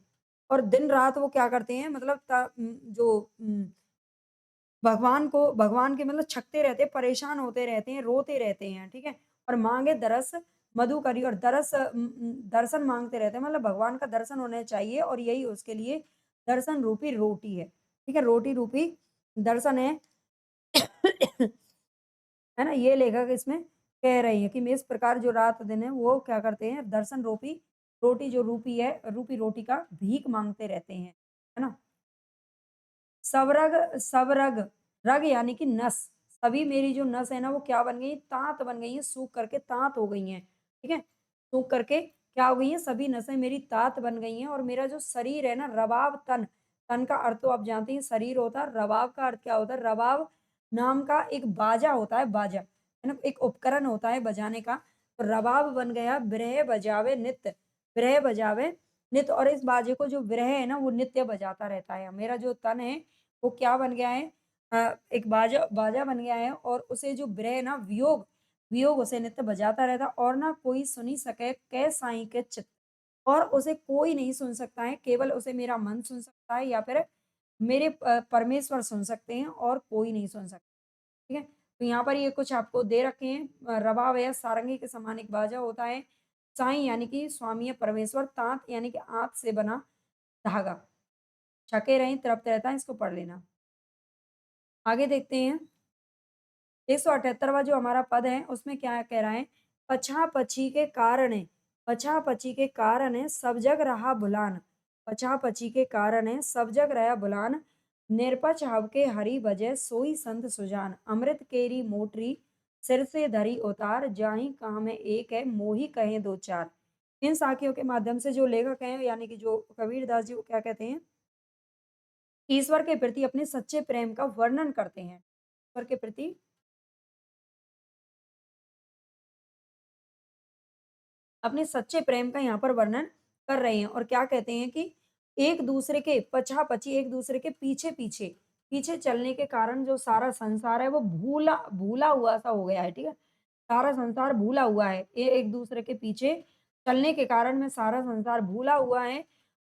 और दिन रात वो क्या करते हैं मतलब जो भगवान के मतलब छकते रहते हैं, परेशान होते रहते हैं, रोते रहते हैं, ठीक है? और माँगे दरस मधुकरी, और दर्शन माँगते रहते हैं, मतलब भगवान का दर्शन होना चाहिए और यही उसके लिए दर्शन रूपी रोटी है, ठीक है? रोटी रूपी दर्शन है। है ना? ये लेखक इसमें कह रही हैं कि मैं इस प्रकार जो रात-दिन है वो क्या करते हैं, दर्शन रूपी रोटी जो रूपी है, रूपी रोटी का भीख माँगते रहते हैं। है ना? सवरग, रग यानी कि नस, सभी मेरी जो नस है ना वो क्या बन गई है? ताँत बन गई हैं, सूख करके ताँत हो गई हैं, ठीक है? सूख करके क्या हो गई हैं? सभी नसें मेरी ताँत बन गई हैं और मेरा जो शरीर है ना रबाब तन, तन का अर्थ तो आप जानते हैं शरीर होता है, रबाब का अर्थ क्या होता है? रबाब नाम का एक बाजा होता है, बाजा, है ना? एक उपकरण होता है बजाने का, तो रबाब बन गया बिरह बजावे नित्य, बिरह बजावे नित्य, और इस बाजे को जो विरह है ना वो नित्य बजाता रहता है। मेरा जो तन है वो क्या बन गया है? एक बाजा बाजा बन गया है और उसे जो विरह ना वियोग, वियोग उसे नित्य बजाता रहता, और ना कोई सुनी सके कै साईं के चित्त, और उसे कोई नहीं सुन सकता है, केवल उसे मेरा मन सुन सकता है या फिर मेरे परमेश्वर सुन सकते हैं और कोई नहीं सुन सकता। ठीक है? तो यहाँ पर ये कुछ आपको दे रखे हैं। रबाब या सारंगी के समान एक बाजा होता है। साईं यानी कि स्वामी या परमेश्वर, ताँत यानी कि आँत से बना धागा। छके रहें तृप्त रहता है, इसको पढ़ लेना। आगे देखते हैं 178वां जो हमारा पद है उसमें क्या कह रहा है? पछा-पछी के कारणे, पछा-पछी के कारण है सब जग रहा भुलान, पछा-पछी के कारण है सब जग रहा भुलान, निरपछ हब के हरि भजै सोई संत सुजान, अमृत केरी मोटरी सिर से धरी उतार, जाहि कहा में एक है मोहि कहें दो चार। इन साखियों के माध्यम से जो लेखक हैं यानी कि जो कबीरदास जी वो क्या कहते हैं? ईश्वर के प्रति अपने सच्चे प्रेम का वर्णन करते हैं। ईश्वर के प्रति अपने सच्चे प्रेम का यहाँ पर वर्णन कर रहे हैं और क्या कहते हैं कि एक दूसरे के पछा-पची, एक दूसरे के पीछे-पीछे, पीछे चलने के कारण जो सारा संसार है वो भूला भूला हुआ सा हो गया है, ठीक है? सारा संसार भूला हुआ है। ये एक दूसरे के पीछे चलने के कारण में सारा संसार भूला हुआ है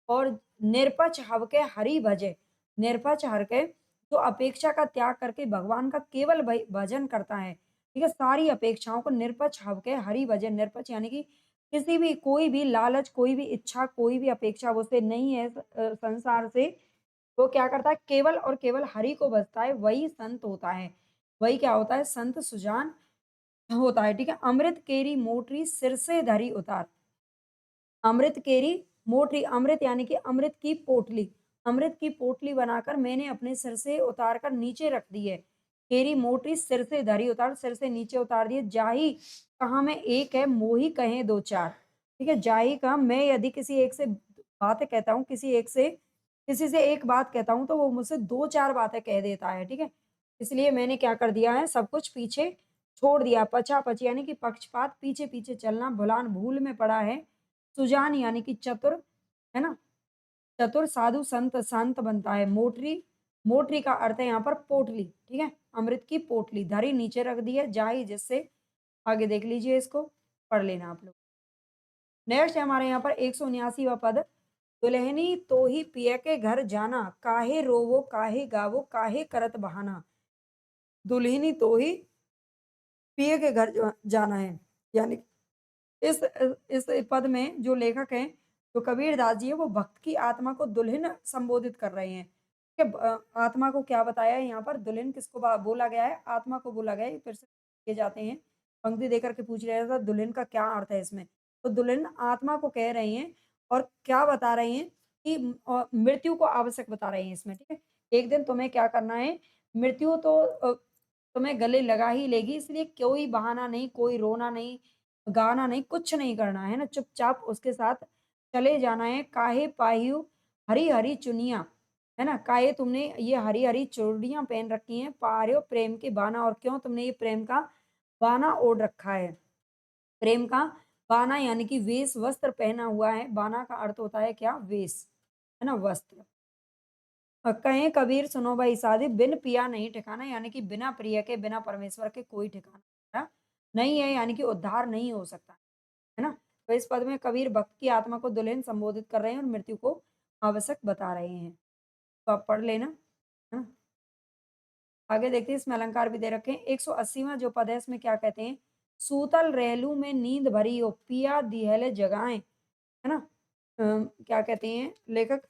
और निरपक्ष हव के हरि भजे, निरपक्ष हर के जो अपेक्षा का त्याग करके भगवान का केवल भजन करता है, ठीक है? सारी अपेक्षाओं को निरपक्ष हव के हरि भजन, निरपक्ष यानी कि किसी भी कोई भी लालच, कोई भी इच्छा, कोई भी अपेक्षा उसे नहीं है संसार से। वो क्या करता है? केवल और केवल हरि को भजता है, वही संत होता है। वही क्या होता है? संत सुजान होता है, ठीक है? अमृत केरी मोटरी सिर से धरी उतार। अमृत केरी मोटरी, अमृत यानी कि अमृत की पोटली, अमृत की पोटली बनाकर मैंने अपने सिर से उतार कर नीचे रख दी है। केरी मोटरी सिर से धरी उतार, सिर से नीचे उतार दिए। जाहि कहा मैं एक है, मोहि कहें दो चार। ठीक है? जाहि का मैं यदि किसी एक से बातें कहता हूँ, किसी से एक बात कहता हूँ, तो वो मुझसे 2-4 बातें कह देता है, ठीक है? इसलिए मैंने क्या कर दिया है, सब कुछ पीछे छोड़ दिया। पछा-पची यानी कि पक्षपात, पीछे-पीछे चलना, भुलान भूल में पड़ा है। सुजान यानी कि चतुर, है ना? चतुर साधु संत संत बनता है। मोटरी, मोटरी का अर्थ है यहाँ पर पोटली, ठीक है? अमृत की पोटली, धरी नीचे रख दी है, जाहि जिससे आगे देख लीजिए इसको, पढ़ लेना आप लोग। नेक्स्ट है हमारे यहाँ पर 179वां पद। दुल्हनी तो ही पिया के घर जाना, काहे रोवो काहे गावो काहे करत बहाना। दुल्हनी तो ही पिया के घर जाना है। यानी इस पद में जो लेखक हैं, जो कबीरदास जी हैं, वो भक्त की आत्मा को दुल्हन संबोधित कर रहे हैं। ठीक है? आत्मा को क्या बताया है यहाँ पर? दुल्हन किसको बोला गया है? आत्मा को बोला गया है। फिर से ये जाते हैं, पंक्ति देकर के पूछ रहे था दुल्हन का क्या अर्थ है इसमें? तो दुल्हन आत्मा को कह रहे हैं और क्या बता रहे हैं कि मृत्यु को आवश्यक बता रहे हैं इसमें, ठीक है? एक दिन तुम्हें क्या करना है? मृत्यु तो तुम्हें गले लगा ही लेगी, इसलिए कोई बहाना नहीं, कोई रोना नहीं, गाना नहीं, कुछ नहीं करना है ना, चुपचाप उसके साथ चले जाना है। काहे पाहिउ हरी-हरी चुनिया, है ना? काहे तुमने ये हरी-हरी चूड़ियाँ पहन रखी हैं, पा रहे हो प्रेम के बाना, और क्यों तुमने ये प्रेम का बाना ओढ़ रखा है? प्रेम का बाना यानी कि वेश, वस्त्र पहना हुआ है। बाना का अर्थ होता है क्या? वेश, है ना? वस्त्र। कहें कबीर सुनो भाई साधिब, बिन पिया नहीं ठिकाना, यानी कि बिना प्रिय के, बिना परमेश्वर के कोई ठिकाना हमारा नहीं है, यानी कि उद्धार नहीं हो सकता, है ना? तो इस पद में कबीर भक्त की आत्मा को दुल्हन संबोधित कर रहे हैं और मृत्यु को आवश्यक बता रहे हैं। तो आप पढ़ लेना, है ना? आगे देखते हैं, इसमें अलंकार भी दे रखे हैं। 180वां जो पद है इसमें क्या कहते हैं? सूतल रहलू में नींद भरी हो, पिया दिहले जगाएँ, है ना? क्या कहते हैं लेखक?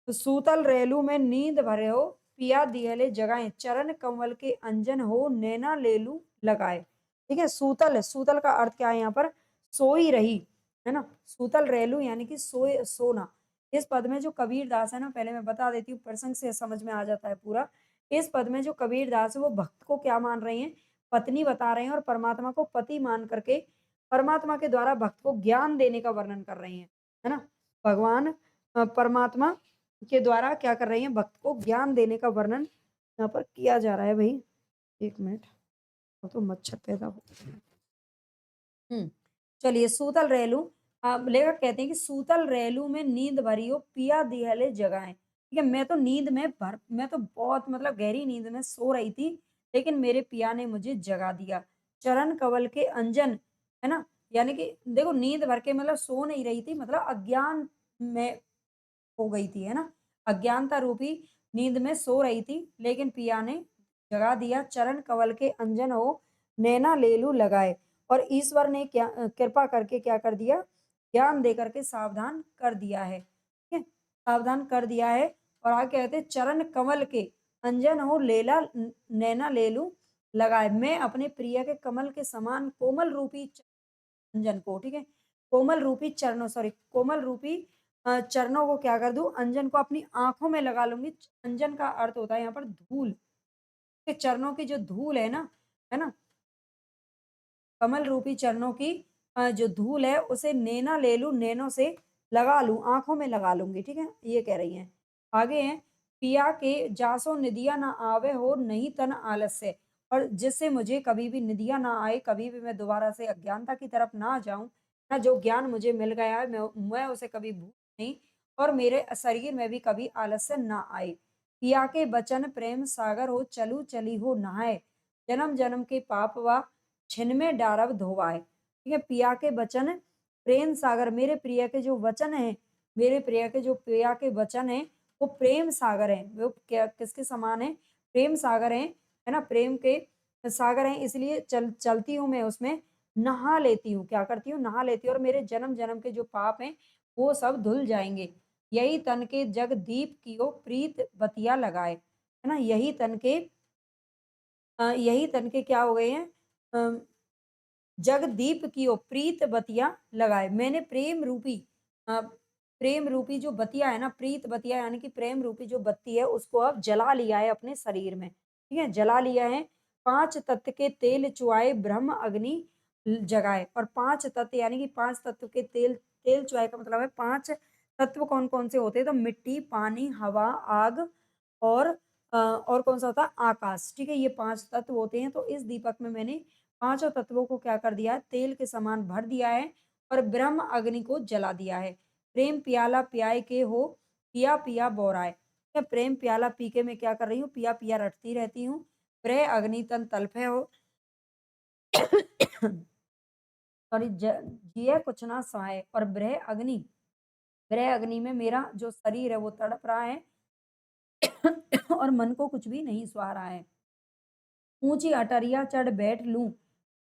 तो सूतल रहलू में नींद भरे हो, पिया दिहले जगाएँ, चरण कमल के अंजन हो, नैना लेलू लगाए। ठीक है? सूतल है, सूतल का अर्थ क्या है यहाँ पर? सोई रही, है ना? सूतल रहलू यानी कि सोए सोना। इस पद में जो कबीरदास है ना, पहले मैं बता देती हूँ, प्रसंग से समझ में आ जाता है पूरा। इस पद में जो कबीरदास है वो भक्त को क्या मान रहे हैं? पत्नी बता रहे हैं और परमात्मा को पति मान करके परमात्मा के द्वारा भक्त को ज्ञान देने का वर्णन कर रहे हैं, है ना? भगवान परमात्मा के द्वारा क्या कर रहे हैं? भक्त को ज्ञान देने का वर्णन यहाँ पर किया जा रहा है भई। 1 मिनट, वो तो मच्छर पैदा हो गए। हुँ। चलिए सूतल रेलू लेखक कहते हैं कि सूतल रेलू में नींद भरी हो, पिया दिहले जगाएँ। ठीक है, मैं तो बहुत मतलब गहरी नींद में सो रही थी, लेकिन मेरे पिया ने मुझे जगा दिया। चरण कमल के अंजन, है ना? यानी कि देखो नींद भर के मतलब सो नहीं रही थी, मतलब अज्ञान में हो गई थी, है ना? अज्ञानता रूपी नींद में सो रही थी, लेकिन पिया ने जगा दिया। चरण कमल के अंजन हो, नैना लेलू लगाए। और ईश्वर ने क्या कृपा करके क्या कर दिया? ज्ञान दे करके सावधान कर दिया है। ठीक है? सावधान कर दिया है और आगे कहते हैं चरण कमल के अंजन हो नैना लेलू लगाए। मैं अपने प्रिय के कमल के समान कोमल रूपी अंजन को, ठीक है? कोमल रूपी चरणों को क्या कर दूँ? अंजन को अपनी आँखों में लगा लूँगी। अंजन का अर्थ होता है यहाँ पर धूल। के चरणों की जो धूल है ना? कमल रूपी चरणों की जो धूल है उसे नैना ले लूँ, नैनों से लगा लूँ, आँखों में लगा लूँगी, ठीक है? ये कह रही हैं। आगे हैं, पिया के जासो निदिया ना आवे हो नहीं तन आलस्य, और जिससे मुझे कभी भी निदिया ना आए, कभी भी मैं दोबारा से अज्ञानता की तरफ ना जाऊँ, ना जो ज्ञान मुझे मिल गया है मैं उसे कभी भूलूँ नहीं, और मेरे शरीर में भी कभी आलस्य ना आए। पिया के बचन प्रेम सागर हो, चलू चली हो नहाए, जन्म-जन्म के पाप वा छिन में डारव धोवाए। ठीक है? पिया के वचन प्रेम सागर, मेरे प्रिय के जो वचन हैं, मेरे प्रिय के जो पिया के वचन हैं, वो प्रेम सागर हैं। वो क्या किसके समान हैं? प्रेम सागर हैं, है ना? प्रेम के सागर हैं, इसलिए चलती हूँ मैं उसमें, नहा लेती हूँ। क्या करती हूँ? नहा लेती हूँ और मेरे जन्म-जन्म के जो पाप हैं, वो सब धुल जाएँगे। यही तन के जगदीप कियो प्रीत बतिया लगाए। है ना? यही तन के क्या हो गए हैं? अ जगदीप कियो प्रीत बतिया लगाए। मैंने प्रेम रूपी जो बतिया है ना, प्रीत बतिया यानी कि प्रेम रूपी जो बत्ती है उसको अब जला लिया है अपने शरीर में। ठीक है? जला लिया है। 5 तत्व के तेल चुआए ब्रह्म अग्नि जगाए, और 5 तत्व यानी कि 5 तत्व के तेल तेल चुआए का मतलब है 5 तत्व कौन-कौन से होते हैं? तो मिट्टी, पानी, हवा, आग और कौन-सा होता है? आकाश। ठीक है? ये 5 तत्व होते हैं। तो इस दीपक में मैंने पाँचों तत्वों को क्या कर दिया है? तेल के समान भर दिया है और ब्रह्म अग्नि को जला दिया है। प्रेम प्याला पियाए के हो, पिया पिया बौराए। मैं प्रेम प्याला पी के मैं क्या कर रही हूँ? पिया पिया रटती रहती हूँ। प्रे अग्नि तन तल्पे हो सॉरी, जिये कुछ ना सहाय, और ब्रह अग्नि में मेरा जो शरीर है वो तड़प रहा है और मन को कुछ भी नहीं सुहा रहा है। ऊँची अटरिया चढ़ बैठ लूँ,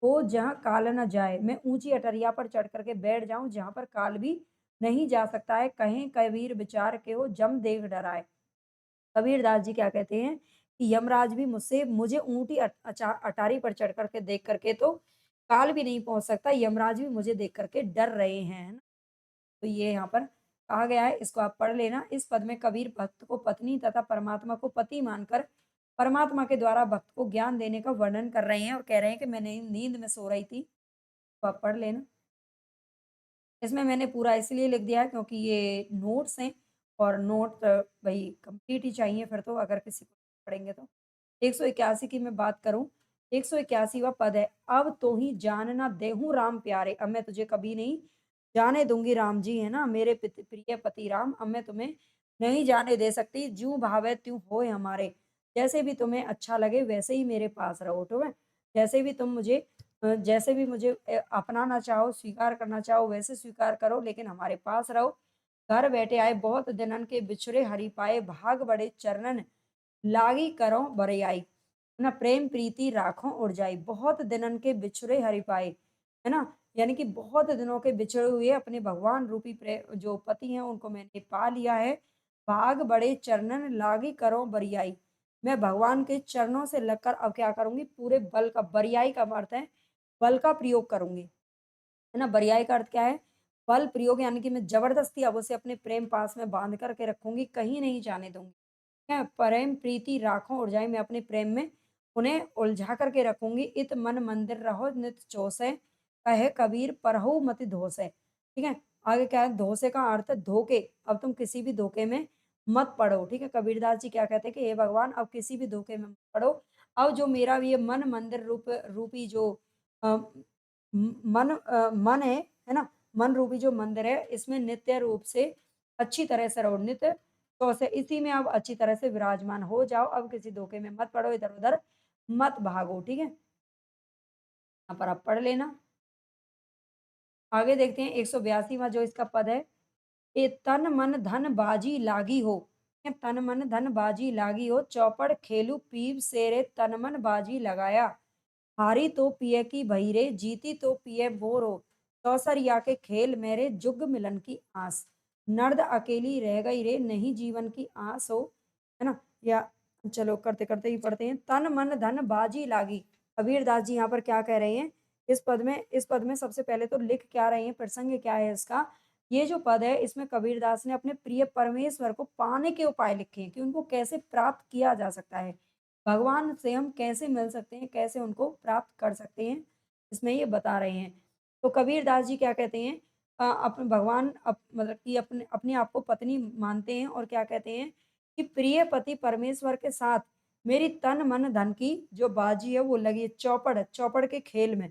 हो जहाँ काल न जाए। मैं ऊँची अटरिया पर चढ़ कर के बैठ जाऊँ जहाँ पर काल भी नहीं जा सकता है। कहें कबीर विचार के हो जम देख डराए। कबीरदास जी क्या कहते हैं कि यमराज भी मुझे ऊँटी अटारी पर चढ़ कर के देख कर के तो काल भी नहीं पहुँच सकता, यमराज भी मुझे देख कर के डर रहे हैं, है ना? तो ये यहाँ पर कहा गया है, इसको आप पढ़ लेना। इस पद में कबीर भक्त को पत्नी तथा परमात्मा को पति मानकर परमात्मा के द्वारा भक्त को ज्ञान देने का वर्णन कर रहे हैं और कह रहे हैं कि मैं नींद में सो रही थी। तो आप पढ़ लेना। इसमें मैंने पूरा इसलिए लिख दिया है क्योंकि ये नोट्स हैं और नोट भई कंप्लीट ही चाहिए फिर तो, अगर किसी को पढ़ेंगे तो। 181 की मैं बात करूँ, 181वाँ पद है, "अब तो ही जान ना देहूँ राम प्यारे", अब मैं तुझे कभी नहीं जाने दूँगी राम जी, है ना? मेरे प्रिय पति राम, अब मैं तुम्हें नहीं जाने दे सकती, ज्यों भावै त्यों होए हमारे। जैसे भी तुम्हें अच्छा लगे वैसे ही मेरे पास रहो, ठीक है? जैसे भी तुम मुझे जैसे भी मुझे अपनाना चाहो, स्वीकार करना चाहो वैसे स्वीकार करो, लेकिन हमारे पास रहो। घर बैठे आए बहुत दिनन के बिछुड़े हरि पाए, भाग बड़े चरणन लागी करो बरियाई। ना प्रेम प्रीति राखों उड़ जाई, बहुत दिनन के बिछुड़े हरि पाए, है ना? यानी कि बहुत दिनों के बिछड़े हुए अपने भगवान रूपी जो पति हैं उनको मैंने पा लिया है। भाग बड़े चरणन लागी करो बरियाई। मैं भगवान के चरणों से लगकर अब क्या करूँगी, पूरे बल का, बरियाई का अर्थ है बल का प्रयोग करूँगी। है ना? बरियाई का अर्थ क्या है? बल प्रयोग, यानी कि मैं ज़बरदस्ती अब उसे अपने प्रेम पास में बाँध कर के रखूँगी, कहीं नहीं जाने दूँगी। है, प्रेम प्रीति राखों उरजाई, मैं अपने प्रेम में उन्हें उलझा करके रखूँगी। इत मन मंदिर रहो नित चौसे, कहे कबीर परहु मति धोसे। ठीक है? आगे क्या है? धोसे का अर्थ है धोखे। अब तुम किसी भी धोखे में मत पड़ो, ठीक है? कबीरदास जी क्या कहते हैं कि हे भगवान, अब किसी भी धोखे में मत पड़ो। अब जो मेरा ये मन मंदिर रूपी जो अ, मन है ना? मन रूपी जो मंदिर है, इसमें नित्य रूप से अच्छी तरह से रहो। नित्य तो से इसी में आप अच्छी तरह से विराजमान हो जाओ, अब किसी धोखे में मत पड़ो, इधर-उधर मत भागो, ठीक है? यहाँ पर आप पढ़ लेना। आगे देखते हैं 182वां जो इसका पद है, ए तन मन धन बाजी लागी हो, ये तन मन धन बाजी लागी हो, चौपड़ खेलू पीव सेरे तन मन बाजी लगाया। हारी तो पिए की भई जीती तो पिए बोरो, चौसरिया के खेल मेरे जुग मिलन की आस। नर्द अकेली रह गई रे नहीं जीवन की आस हो, है ना? या चलो करते-करते ही पढ़ते हैं। तन मन धन बाजी लागी। कबीरदास जी यहाँ पर क्या कह रहे हैं? इस पद में सबसे पहले तो लिख क्या रहे हैं, प्रसंग क्या है इसका? ये जो पद है इसमें कबीरदास ने अपने प्रिय परमेश्वर को पाने के उपाय लिखे हैं कि उनको कैसे प्राप्त किया जा सकता है। भगवान से हम कैसे मिल सकते हैं, कैसे उनको प्राप्त कर सकते हैं, इसमें ये बता रहे हैं। तो कबीरदास जी क्या कहते हैं, अपने भगवान मतलब कि अपने अपने आप को पत्नी मानते हैं और क्या कहते हैं कि प्रिय पति परमेश्वर के साथ मेरी तन मन धन की जो बाजी है वो लगी है, चौपड़ के खेल में।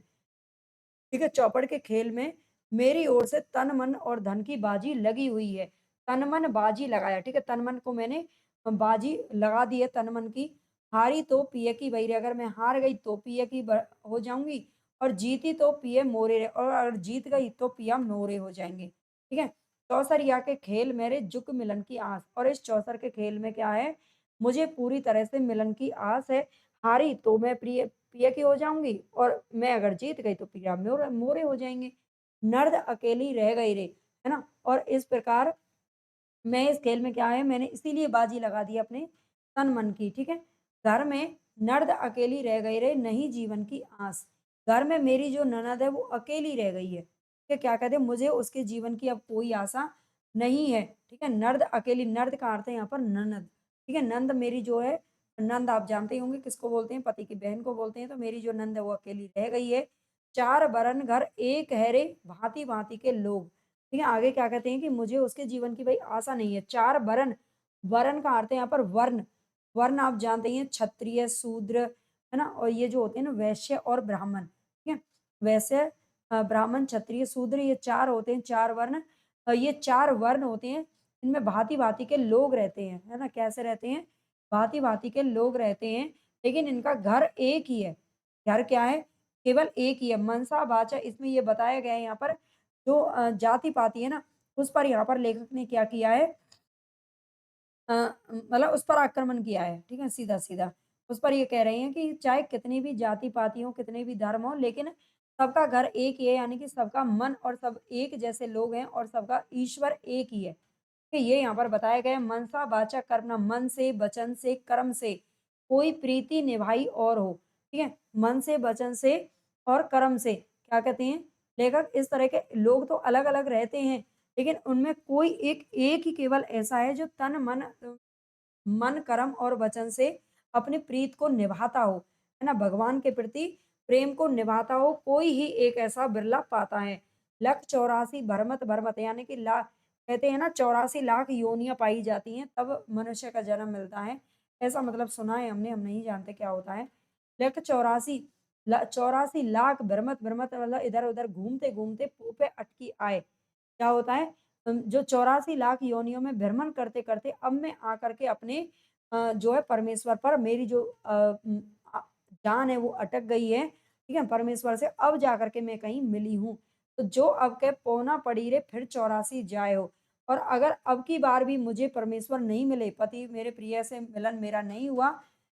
ठीक है? चौपड़ के खेल में मेरी ओर से तन, मन और धन की बाजी लगी हुई है। तन, मन बाजी लगाया, ठीक है? तन, मन को मैंने बाजी लगा दी है तन, मन की। हारी तो पिए की बहिरे, अगर मैं हार गई तो पिए की ब हो जाऊँगी और जीती तो पिए मोरे रे, और अगर जीत गई तो पिया मोरे हो जाएँगे। ठीक है? चौसरिया के खेल मेरे जुग मिलन की आस, और इस चौसर के खेल में क्या है, मुझे पूरी तरह से मिलन की आस है। हारी तो मैं पिया की हो जाऊँगी और मैं अगर जीत गई तो पिया मोरे हो जाएँगे। नर्द अकेली रह गई रे, है ना? और इस प्रकार मैं इस खेल में क्या है, मैंने इसीलिए बाजी लगा दी अपने तन-मन की, ठीक है? घर में नर्द अकेली रह गई रे, नहीं जीवन की आस। घर में मेरी जो ननद है वो अकेली रह गई है। ठीक है? क्या कहते हैं, मुझे उसके जीवन की अब कोई आशा नहीं है, ठीक है? नर्द अकेली, नर्द का अर्थ है यहाँ पर ननद, ठीक है? नंद मेरी जो है, नंद आप जानते ही होंगे किसको बोलते हैं, पति की बहन को बोलते हैं, तो मेरी जो नंद है वो अकेली रह गई है। 4 बरन घर एक है रे, भाँति-भाँति के लोग। ठीक है? आगे क्या कहते हैं कि मुझे उसके जीवन की भई आशा नहीं है। 4 वरन, वरन का अर्थ है यहाँ पर वर्ण। वर्ण आप जानते ही हैं, क्षत्रिय, शूद्र, है ना? और ये जो होते हैं ना वैश्य और ब्राह्मण, ठीक है? वैश्य, ब्राह्मण, क्षत्रिय, शूद्र, ये 4 होते हैं, 4 वर्ण। ये 4 वर्ण होते हैं, इनमें भाँति-भाँति के लोग रहते हैं, है ना? कैसे रहते हैं? भाँति-भाँति के लोग रहते हैं, लेकिन इनका घर एक ही है। घर क्या है? केवल एक ही है। मनसा वाचा, इसमें ये बताया गया है यहाँ पर, जो जाति-पाति है ना, उस पर यहाँ पर लेखक ने क्या किया है, मतलब उस पर आक्रमण किया है, ठीक है? सीधा-सीधा। उस पर ये कह रहे हैं कि चाहे कितनी भी जाति-पाति हो, कितने भी धर्म हो, लेकिन सबका घर एक ही है, यानी कि सबका मन और सब एक जैसे लोग हैं और सबका ईश्वर एक ही है। तो ये यहाँ पर बताया गया है, मनसा वाचा कर्मणा, मन से, वचन से, कर्म से कोई प्रीति निभाई और हो, ठीक है? मन से, वचन से और कर्म से, क्या कहते हैं लेखक, इस तरह के लोग तो अलग-अलग रहते हैं, लेकिन उनमें कोई एक एक ही केवल ऐसा है जो तन, मन, कर्म और वचन से अपनी प्रीत को निभाता हो, है ना? भगवान के प्रति प्रेम को निभाता हो, कोई ही एक ऐसा बिरला पाता है। लख 84 भरमत भरमत, यानी कि ला कहते हैं ना 84 लाख योनियाँ पाई जाती हैं, तब मनुष्य का जन्म मिलता है। ऐसा मतलब सुना है हमने, हम नहीं जानते क्या होता है। लख 84 84 लाख भ्रमत भ्रमत, मतलब इधर-उधर घूमते-घूमते पूँ पे अटकी आए। क्या होता है? जो 84 लाख योनियों में भ्रमण करते-करते अब मैं आकर के अपने जो है परमेश्वर पर मेरी जो अ, जान है वो अटक गई है, ठीक है? परमेश्वर से अब जाकर के मैं कहीं मिली हूँ। तो जो अब के पौना पड़ी रे फिर 84 जाए हो। और अगर अब की बार भी मुझे परमेश्वर नहीं मिले, पति मेरे प्रिय से मिलन मेरा नहीं हुआ,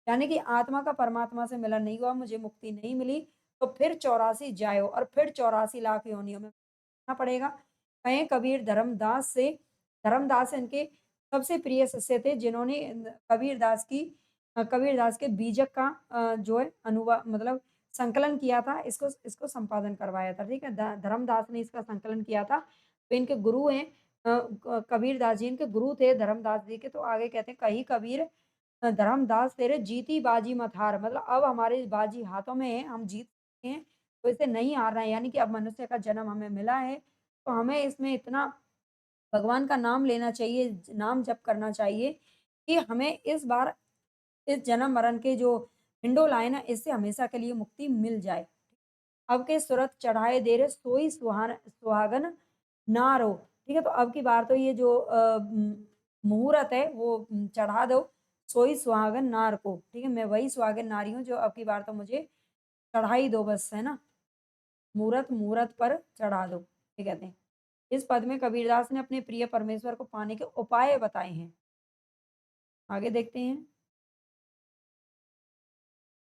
यानी कि आत्मा का परमात्मा से मिलन नहीं हुआ, मुझे मुक्ति नहीं मिली, तो फिर 84 जाए हो और फिर 84 लाख योनियों में रहना पड़ेगा। कहें कबीर धर्मदास इनके सबसे प्रिय शिष्य थे जिन्होंने कबीरदास के बीजक का जो है मतलब संकलन किया था, इसको इसको संपादन करवाया था, ठीक है? धर्मदास ने इसका संकलन किया था। तो इनके गुरु हैं कबीरदास जी इनके गुरु थे धर्मदास जी के, तो आगे कहते हैं कही कबीर धर्मदास तेरे जीती बाजी मत हार, मतलब अब हमारी बाजी हाथों में है, हम जीत सकते हैं, तो इसे नहीं हारना है, यानी कि अब मनुष्य का जन्म हमें मिला है, तो हमें इसमें इतना भगवान का नाम लेना चाहिए, नाम जप करना चाहिए कि हमें इस बार इस जन्म-मरण के जो हिंडोल आए ना, इससे हमेशा के लिए मुक्ति मिल जाए। अब के सुरत चढ़ाए दे रे सोई सुहागन ना रो। ठीक है? तो अब की बार तो ये जो मुहूर्त है वो चढ़ा दो, सोई सुहागन नार को। ठीक है? मैं वही सुहागिन नारी हूँ जो अब की बार तो मुझे चढ़ा ही दो बस, है ना? मूरत मूरत पर चढ़ा दो, ये कहते हैं। इस पद में कबीरदास ने अपने प्रिय परमेश्वर को पाने के उपाय बताए हैं। आगे देखते हैं।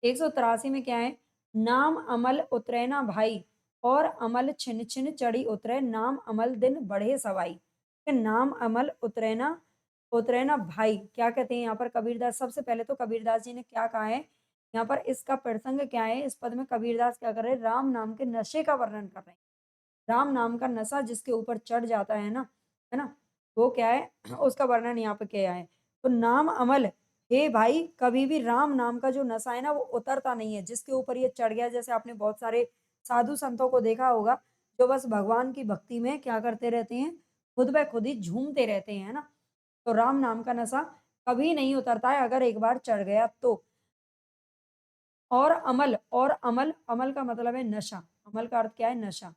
183 में क्या है? नाम अमल उतरे ना भाई और अमल छिन छिन चढ़ी उतरे नाम अमल दिन बढ़े सवाई। नाम अमल उतरे ना भाई क्या कहते हैं यहाँ पर कबीरदास सबसे पहले तो कबीरदास जी ने क्या कहा है यहाँ पर इसका प्रसंग क्या है इस पद में कबीरदास क्या कर रहे हैं राम नाम के नशे का वर्णन कर रहे हैं राम नाम का नशा जिसके ऊपर चढ़ जाता है ना वो क्या है उसका वर्णन यहाँ पे किया है तो नाम अमल हे भाई कभी भी राम नाम का जो नशा है ना वो उतरता नहीं है जिसके ऊपर ये चढ़ गया जैसे आपने बहुत सारे साधु संतों को देखा होगा जो बस भगवान की भक्ति में क्या करते रहते हैं खुद ब खुद ही झूमते रहते हैं है ना तो राम नाम का नशा कभी नहीं उतरता है अगर एक बार चढ़ गया तो और अमल अमल का मतलब है नशा अमल का अर्थ क्या है नशा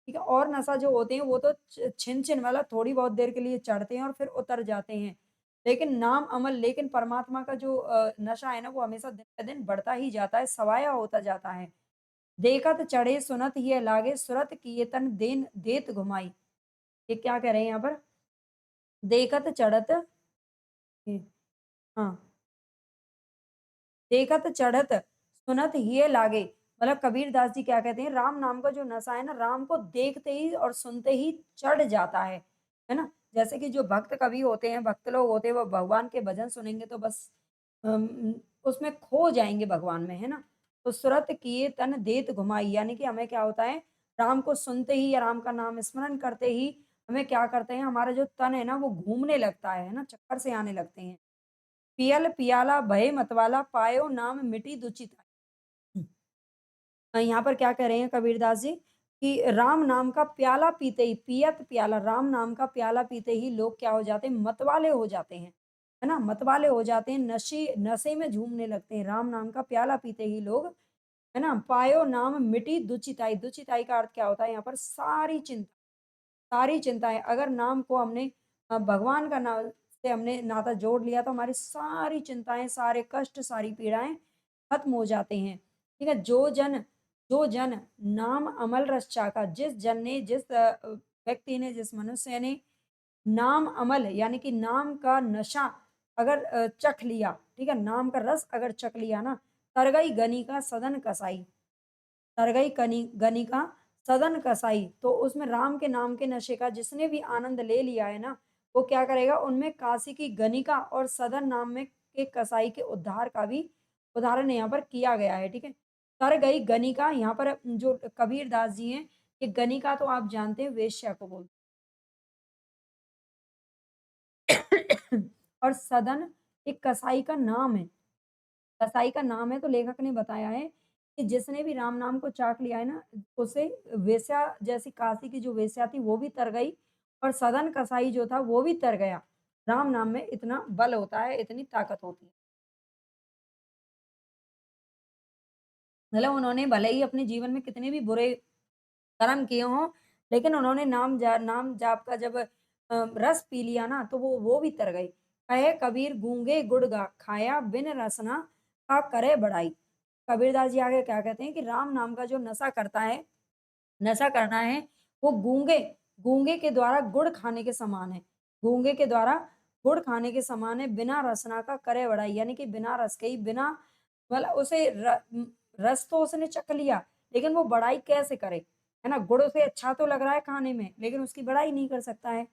ठीक है और नशा जो होते हैं वो तो छिन छिन वाला थोड़ी बहुत देर के लिए चढ़ते हैं और फिर उतर जाते हैं लेकिन नाम अमल लेकिन परमात्मा का जो नशा है ना वो हमेशा दिन पे दिन बढ़ता ही जाता है सवाया होता जाता है देखत चढ़े सुनत ही लागे सुरत किए तन देन देत घुमाई ये क्या कह रहे हैं यहाँ पर देखत चढ़त हाँ देखत चढ़त सुनत हिय लागे मतलब कबीरदास जी क्या कहते हैं राम नाम का जो नशा है ना राम को देखते ही और सुनते ही चढ़ जाता है ना जैसे कि जो भक्त कवि होते हैं भक्त लोग होते हैं वो भगवान के भजन सुनेंगे तो बस उसमें खो जाएंगे भगवान में है ना तो सुरत किए तन देत घुमाई यानी कि हमें क्या होता है राम को सुनते ही या राम का नाम स्मरण करते ही हमें क्या करते हैं हमारा जो तन है ना वो घूमने लगता है ना चक्कर से आने लगते हैं पियल पियाला भय मतवाला पायो नाम मिटी दुचिता। यहाँ पर क्या कह रहे हैं कबीरदास जी कि राम नाम का प्याला पीते ही पियत प्याला राम नाम का प्याला पीते ही लोग क्या हो जाते हैं मतवाले हो जाते हैं है ना मतवाले हो जाते हैं नशे नशे में झूमने लगते हैं राम नाम का प्याला पीते ही लोग है ना पायो नाम मिटी दुचिताई दुचिताई का अर्थ क्या होता है यहाँ पर सारी चिंताएं अगर नाम को हमने भगवान का नाम से हमने नाता जोड़ लिया तो हमारी सारी चिंताएं सारे कष्ट सारी पीड़ाएं खत्म हो जाते हैं ठीक है जो जन नाम अमल रस चाखा जिस जन ने जिस व्यक्ति ने जिस मनुष्य ने नाम अमल यानी कि नाम का नशा अगर चख लिया ठीक है नाम का रस अगर चख लिया ना तरगई गनी का सदन कसाई तरगई गनी का सदन कसाई तो उसमें राम के नाम के नशे का जिसने भी आनंद ले लिया है ना वो क्या करेगा उनमें काशी की गनिका और सदन नाम में के कसाई के उद्धार का भी उदाहरण यहाँ पर किया गया है ठीक है तर गई गनिका यहाँ पर जो कबीर दास जी हैं ये गनिका तो आप जानते हैं वेश्या को बोलते हैं और सदन एक कसाई का नाम है कसाई का नाम है तो लेखक ने बताया है कि जिसने भी राम नाम को चाख लिया है ना उसे वेश्या जैसी काशी की जो वेश्या थी वो भी तर गई और सदन कसाई जो था वो भी तर गया राम नाम में इतना बल होता है इतनी ताकत होती है मतलब उन्होंने भले ही अपने जीवन में कितने भी बुरे कर्म किए हों लेकिन उन्होंने नाम जाप का जब रस पी लिया ना तो वो भी तर गई। कहे कबीर गूंगे गुड़ खाया बिन रसना का करे बड़ाई। कबीरदास जी आगे क्या कहते हैं कि राम नाम का जो नशा करता है, नशा करना है, वो गूंगे गूंगे के द्वारा गुड़ खाने के समान है। गूंगे के द्वारा गुड़ खाने के समान है, बिना रसना का करे बड़ाई, यानी कि बिना रस के ही, बिना मतलब उसे रस तो उसने चख लिया, लेकिन वो बड़ाई कैसे करे, है ना? गुड़ उसे अच्छा तो लग रहा है खाने में, लेकिन उसकी बड़ाई नहीं कर सकता है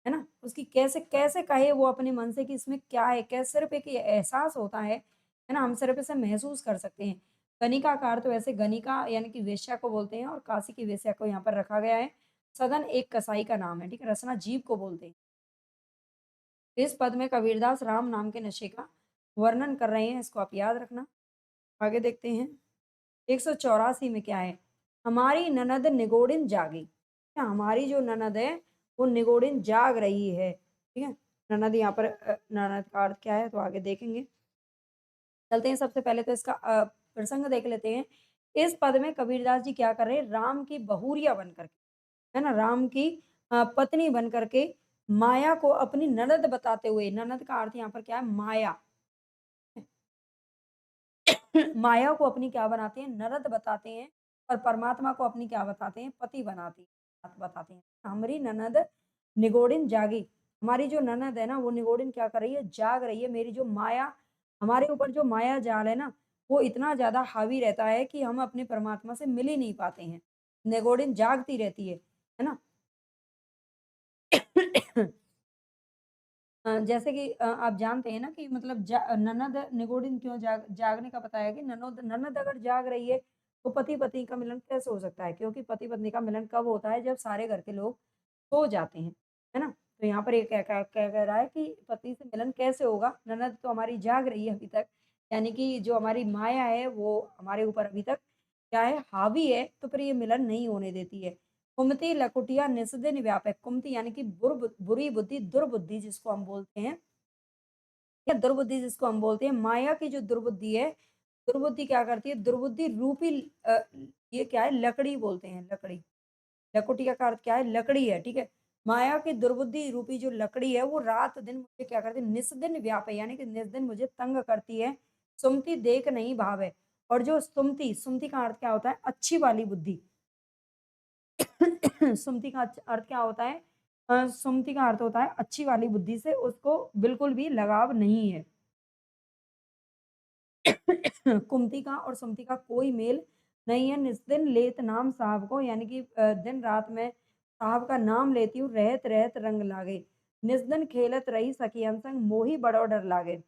ना? उसकी कैसे कैसे कहे वो अपने मन से कि इसमें क्या है? कैसे सिर्फ़ एक ये एहसास होता है ना? हम सिर्फ़ इसे महसूस कर सकते हैं। गणिका का अर्थ वैसे गणिका यानी कि वेश्या को बोलते हैं और काशी की वेश्या को यहाँ पर रखा गया है। सदन एक कसाई का नाम है, ठीक है? रसना जीभ को बोलते हैं। इस पद में कबीरदास राम नाम के नशे का वर्णन कर रहे हैं, इसको आप याद रखना। आगे देखते हैं, 184 में क्या है? हमारी ननद निगोड़िन जागी। क्या हमारी जो ननद है, वो निगोड़िन जाग रही है, ठीक है? ननद यहाँ पर ननद का अर्थ क्या है, तो आगे देखेंगे। चलते हैं सबसे पहले तो इसका प्रसंग देख लेते हैं। इस पद में कबीरदास जी क्या कर रहे हैं? राम की बहुरिया बन कर के, है ना? राम की पत्नी बन कर के माया को अपनी ननद बताते हुए, ननद का अर्थ यहाँ पर क्या है? माया। माया को अपनी क्या बनाते हैं? ननद बताते हैं और परमात्मा को अपनी क्या बताते हैं? पति बनाती बताते हैं। हमारी ननद निगोड़िन जागी, हमारी जो ननद है ना, वो निगोड़िन क्या कर रही है? जाग रही है। मेरी जो माया, हमारे ऊपर जो माया जाल है ना, वो इतना ज़्यादा हावी रहता है कि हम अपने परमात्मा से मिल ही नहीं पाते हैं। निगोड़िन जागती रहती है ना? जैसे कि आप जानते हैं ना कि मतलब ननद निगोड़िन क्यों जागने का बताया कि ननद ननद अगर जाग रही है, तो पति-पत्नी का मिलन कैसे हो सकता है? क्योंकि पति-पत्नी का मिलन कब होता है? जब सारे घर के लोग सो जाते हैं, है ना? तो यहाँ पर ये क्या कह रहा है कि पति से मिलन कैसे होगा? ननद तो हमारी जाग रही है अभी तक, यानी कि जो हमारी माया है, वो हमारे ऊपर अभी तक क्या है? हावी है, तो फिर ये मिलन नहीं होने देती है। कुमति लकुटिया निस्दिन व्यापक, कुमति यानी कि बुरी बुद्धि, दुर्बुद्धि जिसको हम बोलते हैं, या दुर्बुद्धि जिसको हम बोलते हैं, माया की जो दुर्बुद्धि है, दुर्बुद्धि क्या करती है? दुर्बुद्धि रूपी ये क्या है? लकड़ी बोलते हैं, लकड़ी। लकुटिया का अर्थ क्या है? लकड़ी है, ठीक है? माया की दुर्बुद्धि रूपी जो लकड़ी है, वो रात-दिन मुझे क्या करती है? निस्दिन व्यापै, यानी कि निस्दिन मुझे तंग करती है। सुमति देख नहीं भावै, और जो सुमति, सुमति का अर्थ क्या होता है? अच्छी वाली बुद्धि। सुमति का अर्थ क्या होता है? सुमति का अर्थ होता है अच्छी वाली बुद्धि से उसको बिल्कुल भी लगाव नहीं है। कुमति का और सुमति का कोई मेल नहीं है। निस्दिन लेत नाम साहब को, यानी कि दिन रात में साहब का नाम लेती हूँ, रहत रहत रंग लागे। निस्दिन खेलत रही सखियन संग, मोही बड़ो डर लागे।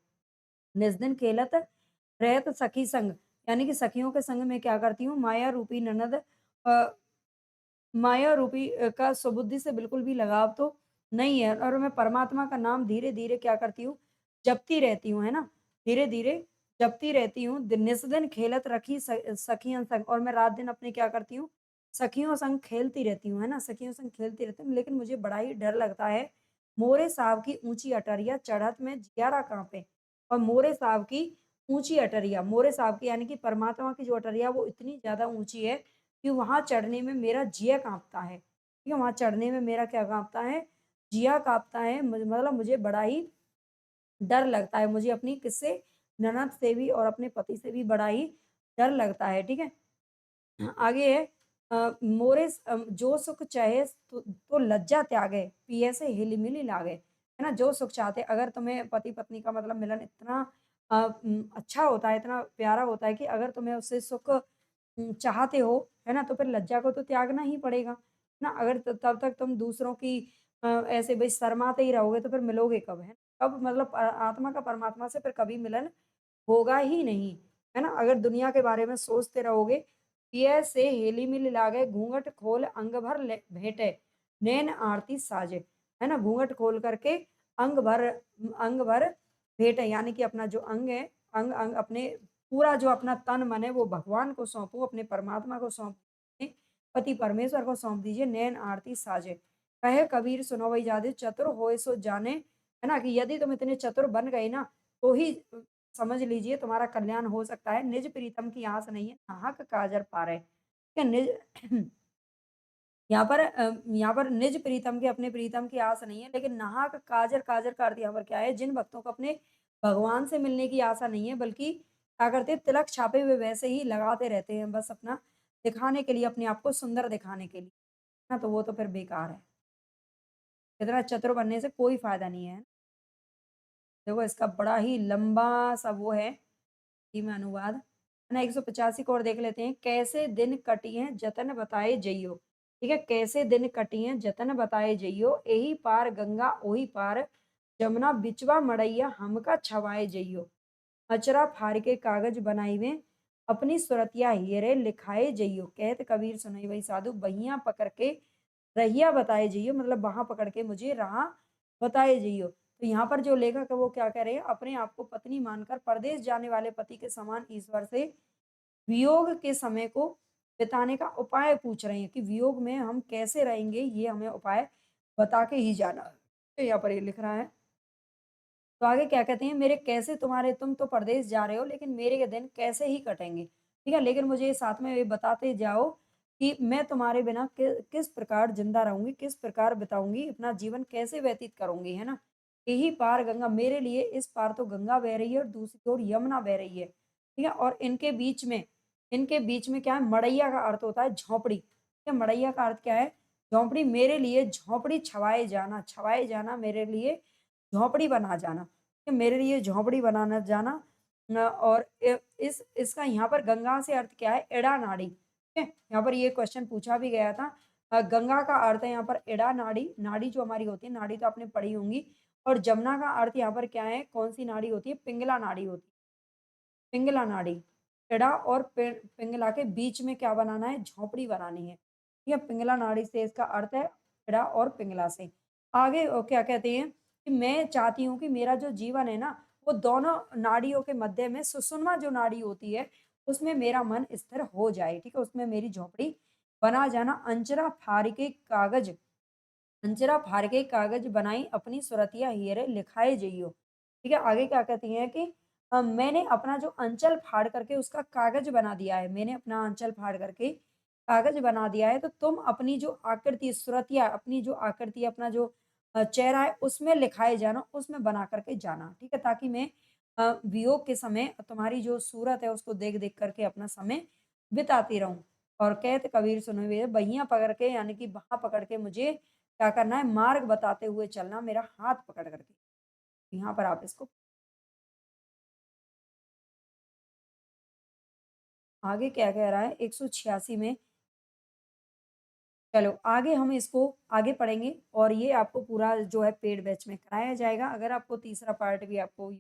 निस्दिन खेलत रहत सखी संग, यानी कि सखियों के संग में क्या करती हूँ? माया रूपी ननद माया रूपी का सुबुद्धि से बिल्कुल भी लगाव तो नहीं है, और मैं परमात्मा का नाम धीरे-धीरे क्या करती हूँ? जपती रहती हूँ, है ना? धीरे-धीरे जपती रहती हूँ। निस्दिन खेलत रखी सखियन संग, और मैं रात-दिन अपने क्या करती हूँ? सखियों संग खेलती रहती हूँ, है ना? सखियों संग खेलती रहती हूँ, लेकिन मुझे बड़ा ही डर लगता है। मोरे साँव की ऊँची अटरिया चढ़त में जियारा काँपे, और मोरे साँव की ऊँची अटरिया, मोरे साँव की यानी कि परमात्मा की जो अटरिया, वो इतनी ज़्यादा ऊँची है कि वहाँ चढ़ने में मेरा जिया काँपता है। ठीक है? वहाँ चढ़ने में मेरा क्या काँपता है? जिया काँपता है। मतलब मुझे बड़ा ही डर लगता है। मुझे अपनी किससे? ननद से भी और अपने पति से भी बड़ा ही डर लगता है। ठीक है? आगे है जो सुख चाहे तो लज्जा त्यागे, पिए से हिलिमिली लागे। है ना? जो सुख चाहते, अगर तुम्हें पति-पत्नी का मतलब मिलन इतना अच्छा होता है, इतना प्यारा होता है कि अगर तुम्हें उससे सुख चाहते हो, है ना? तो फिर लज्जा को तो त्यागना ही पड़ेगा, है ना? अगर तब तक तुम दूसरों की ऐसे भई शर्माते ही रहोगे तो फिर मिलोगे कब, है? कब मतलब आत्मा का परमात्मा से फिर कभी मिलन होगा ही नहीं, है ना? अगर दुनिया के बारे में सोचते रहोगे, पिय से हेली-मिली लागे, घूंघट खोल अंग भर ले भेंटे, नैन आरती साजे, है ना? घूंघट खोल करके अंग भर भेंटे, यानी कि अपना जो अंग है, अंग अंग अपने पूरा जो अपना तन मन है वो भगवान को सौंपो, अपने परमात्मा को सौंप दीजिए, पति परमेश्वर को सौंप दीजिए, नैन आरती साजे। कहे कबीर सुनो वही जादे चतुर होए सो जाने, है ना? कि यदि तुम इतने चतुर बन गए ना, तो ही समझ लीजिए तुम्हारा कल्याण हो सकता है। निज प्रीतम की आस नहीं है, नाहक काजर पारे। ठीक है? निज यहाँ पर निज प्रीतम के अपने प्रीतम की आस नहीं है, लेकिन नाहक काजर काजर का अर्थ यहाँ पर क्या है, जिन भक्तों को अपने भगवान से मिलने की आशा नहीं है, बल्कि क्या करते हैं, तिलक छापे हुए वैसे ही लगाते रहते हैं, बस अपना दिखाने के लिए, अपने आप को सुंदर दिखाने के लिए, ना तो वो तो फिर बेकार है। इतना चतुर बनने से कोई फायदा नहीं है। देखो इसका बड़ा ही लंबा सा वो है हिंदी में अनुवाद, है ना? 185 को और देख लेते हैं। कैसे दिन कटिए जतन बताए जइयो। ठीक है, कैसे दिन कटिए जतन बताए जइयो, एही पार गंगा ओही पार जमुना बिचवा मड़ैया हमका छवाए जइयो। अचरा फाड़ के कागज बनाई में अपनी सुरतिया हीरे लिखाए जइयो। कहत कबीर सुनई वही साधु बहिया पकड़ के रहिया बताए जइयो, मतलब वहां पकड़ के मुझे राह बताए जइयो। तो यहाँ पर जो लेखक है वो क्या कह रहे हैं, अपने आप को पत्नी मानकर परदेश जाने वाले पति के समान ईश्वर से वियोग के समय को बिताने का उपाय पूछ रहे हैं कि वियोग में हम कैसे रहेंगे, ये हमें उपाय बता के ही जाना। तो यहाँ पर ये लिख रहा है। तो आगे क्या कहते हैं, मेरे कैसे तुम्हारे, तुम तो परदेश जा रहे हो लेकिन मेरे के दिन कैसे ही कटेंगे, ठीक है, लेकिन मुझे ये साथ में ये बताते जाओ कि मैं तुम्हारे बिना किस प्रकार जिंदा रहूंगी, किस प्रकार बिताऊंगी अपना जीवन, कैसे व्यतीत करूंगी, है ना? यही पार गंगा, मेरे लिए इस पार तो गंगा बह रही है और दूसरी ओर यमुना बह रही है, ठीक है, और इनके बीच में क्या है, मड़ैया का अर्थ होता है झोंपड़ी, ठीक है, मड़ैया का अर्थ क्या है, झोंपड़ी, मेरे लिए झोंपड़ी छवाए जाना मेरे लिए झोंपड़ी बना जाना, कि मेरे लिए झोंपड़ी बनाना जाना। और इस इसका यहाँ पर गंगा से अर्थ क्या है, एड़ा नाड़ी, ठीक है, यहाँ पर ये क्वेश्चन पूछा भी गया था। गंगा का अर्थ है यहाँ पर एड़ा नाड़ी, नाड़ी जो हमारी होती है, नाड़ी तो आपने पढ़ी होंगी, और जमुना का अर्थ यहाँ पर क्या है, कौन सी नाड़ी होती है, पिंगला नाड़ी होती है, पिंगला नाड़ी, एड़ा और पिंगला के बीच में क्या बनाना है, झोंपड़ी बनानी है, ठीक है, पिंगला नाड़ी से इसका अर्थ है एड़ा और पिंगला से। आगे क्या कहते हैं कि मैं चाहती हूँ कि मेरा जो जीवन है ना, वो दोनों नाड़ियों के मध्य में सुषुम्ना जो नाड़ी होती है, उसमें मेरा मन स्थिर हो जाए, ठीक है, उसमें मेरी झोंपड़ी बना जाना। अंजरा फाड़ के कागज बनाई अपनी सुरतिया हियरे लिखाए जइयो, ठीक है, आगे क्या कहती है कि मैंने अपना जो अंचल फाड़ करके उसका कागज बना दिया है, मैंने अपना अंचल फाड़ करके कागज बना दिया है, तो तुम अपनी जो आकृति सुरतिया, अपनी जो आकृति, अपना जो चेहरा है उसमें लिखाए जाना, उसमें बना करके जाना, ठीक है, ताकि मैं वियोग के समय तुम्हारी जो सूरत है उसको देख देख करके अपना समय बिताती रहूं। और कहत कबीर सुनो वे बहिया पकड़ के, यानी कि बाह पकड़ के मुझे क्या करना है, मार्ग बताते हुए चलना, मेरा हाथ पकड़ करके। यहाँ पर आप इसको आगे क्या कह रहा है 186 में। चलो आगे हम इसको आगे पढ़ेंगे, और ये आपको पूरा जो है पेड बैच में कराया जाएगा। अगर आपको तीसरा पार्ट भी आपको,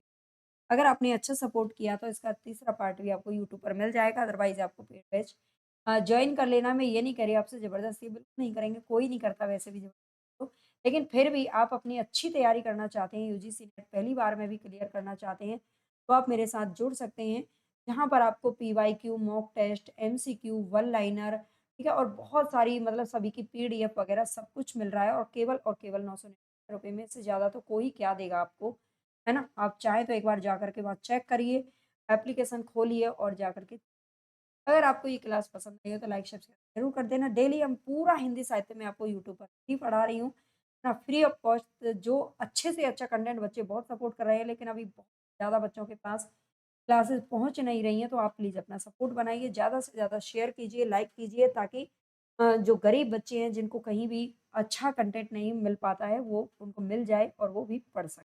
अगर आपने अच्छा सपोर्ट किया तो इसका तीसरा पार्ट भी आपको यूट्यूब पर मिल जाएगा, अदरवाइज आपको पेड बैच ज्वाइन कर लेना। मैं ये नहीं कह रही आपसे ज़बरदस्ती, बिल्कुल नहीं करेंगे, कोई नहीं करता वैसे भी ज़बरदस्ती तो। लेकिन फिर भी आप अपनी अच्छी तैयारी करना चाहते हैं, यूजीसी नेट पहली बार में भी क्लियर करना चाहते हैं, तो आप मेरे साथ जुड़ सकते हैं। जहाँ पर आपको PYQ, mock test, MCQ, one liner, ठीक है, और बहुत सारी मतलब सभी की पीडीएफ वगैरह सब कुछ मिल रहा है, और केवल 999 रुपये में, से ज़्यादा तो कोई क्या देगा आपको, है ना? आप चाहें तो एक बार जा करके वहाँ चेक करिए, एप्लीकेशन खोलिए और जा करके, अगर आपको ये क्लास पसंद आई हो तो लाइक, सब्सक्राइब ज़रूर कर देना। डेली हम पूरा हिंदी साहित्य में आपको यूट्यूब पर ही पढ़ा रही हूँ, ना फ्री ऑफ कॉस्ट, जो अच्छे से अच्छा कंटेंट बच्चे बहुत सपोर्ट कर रहे हैं, लेकिन अभी बहुत ज़्यादा बच्चों के पास क्लासेस पहुँच नहीं रही हैं, तो आप प्लीज़ अपना सपोर्ट बनाइए, ज़्यादा से ज़्यादा शेयर कीजिए, लाइक कीजिए, ताकि जो गरीब बच्चे हैं जिनको कहीं भी अच्छा कंटेंट नहीं मिल पाता है, वो उनको मिल जाए और वो भी पढ़ सकें।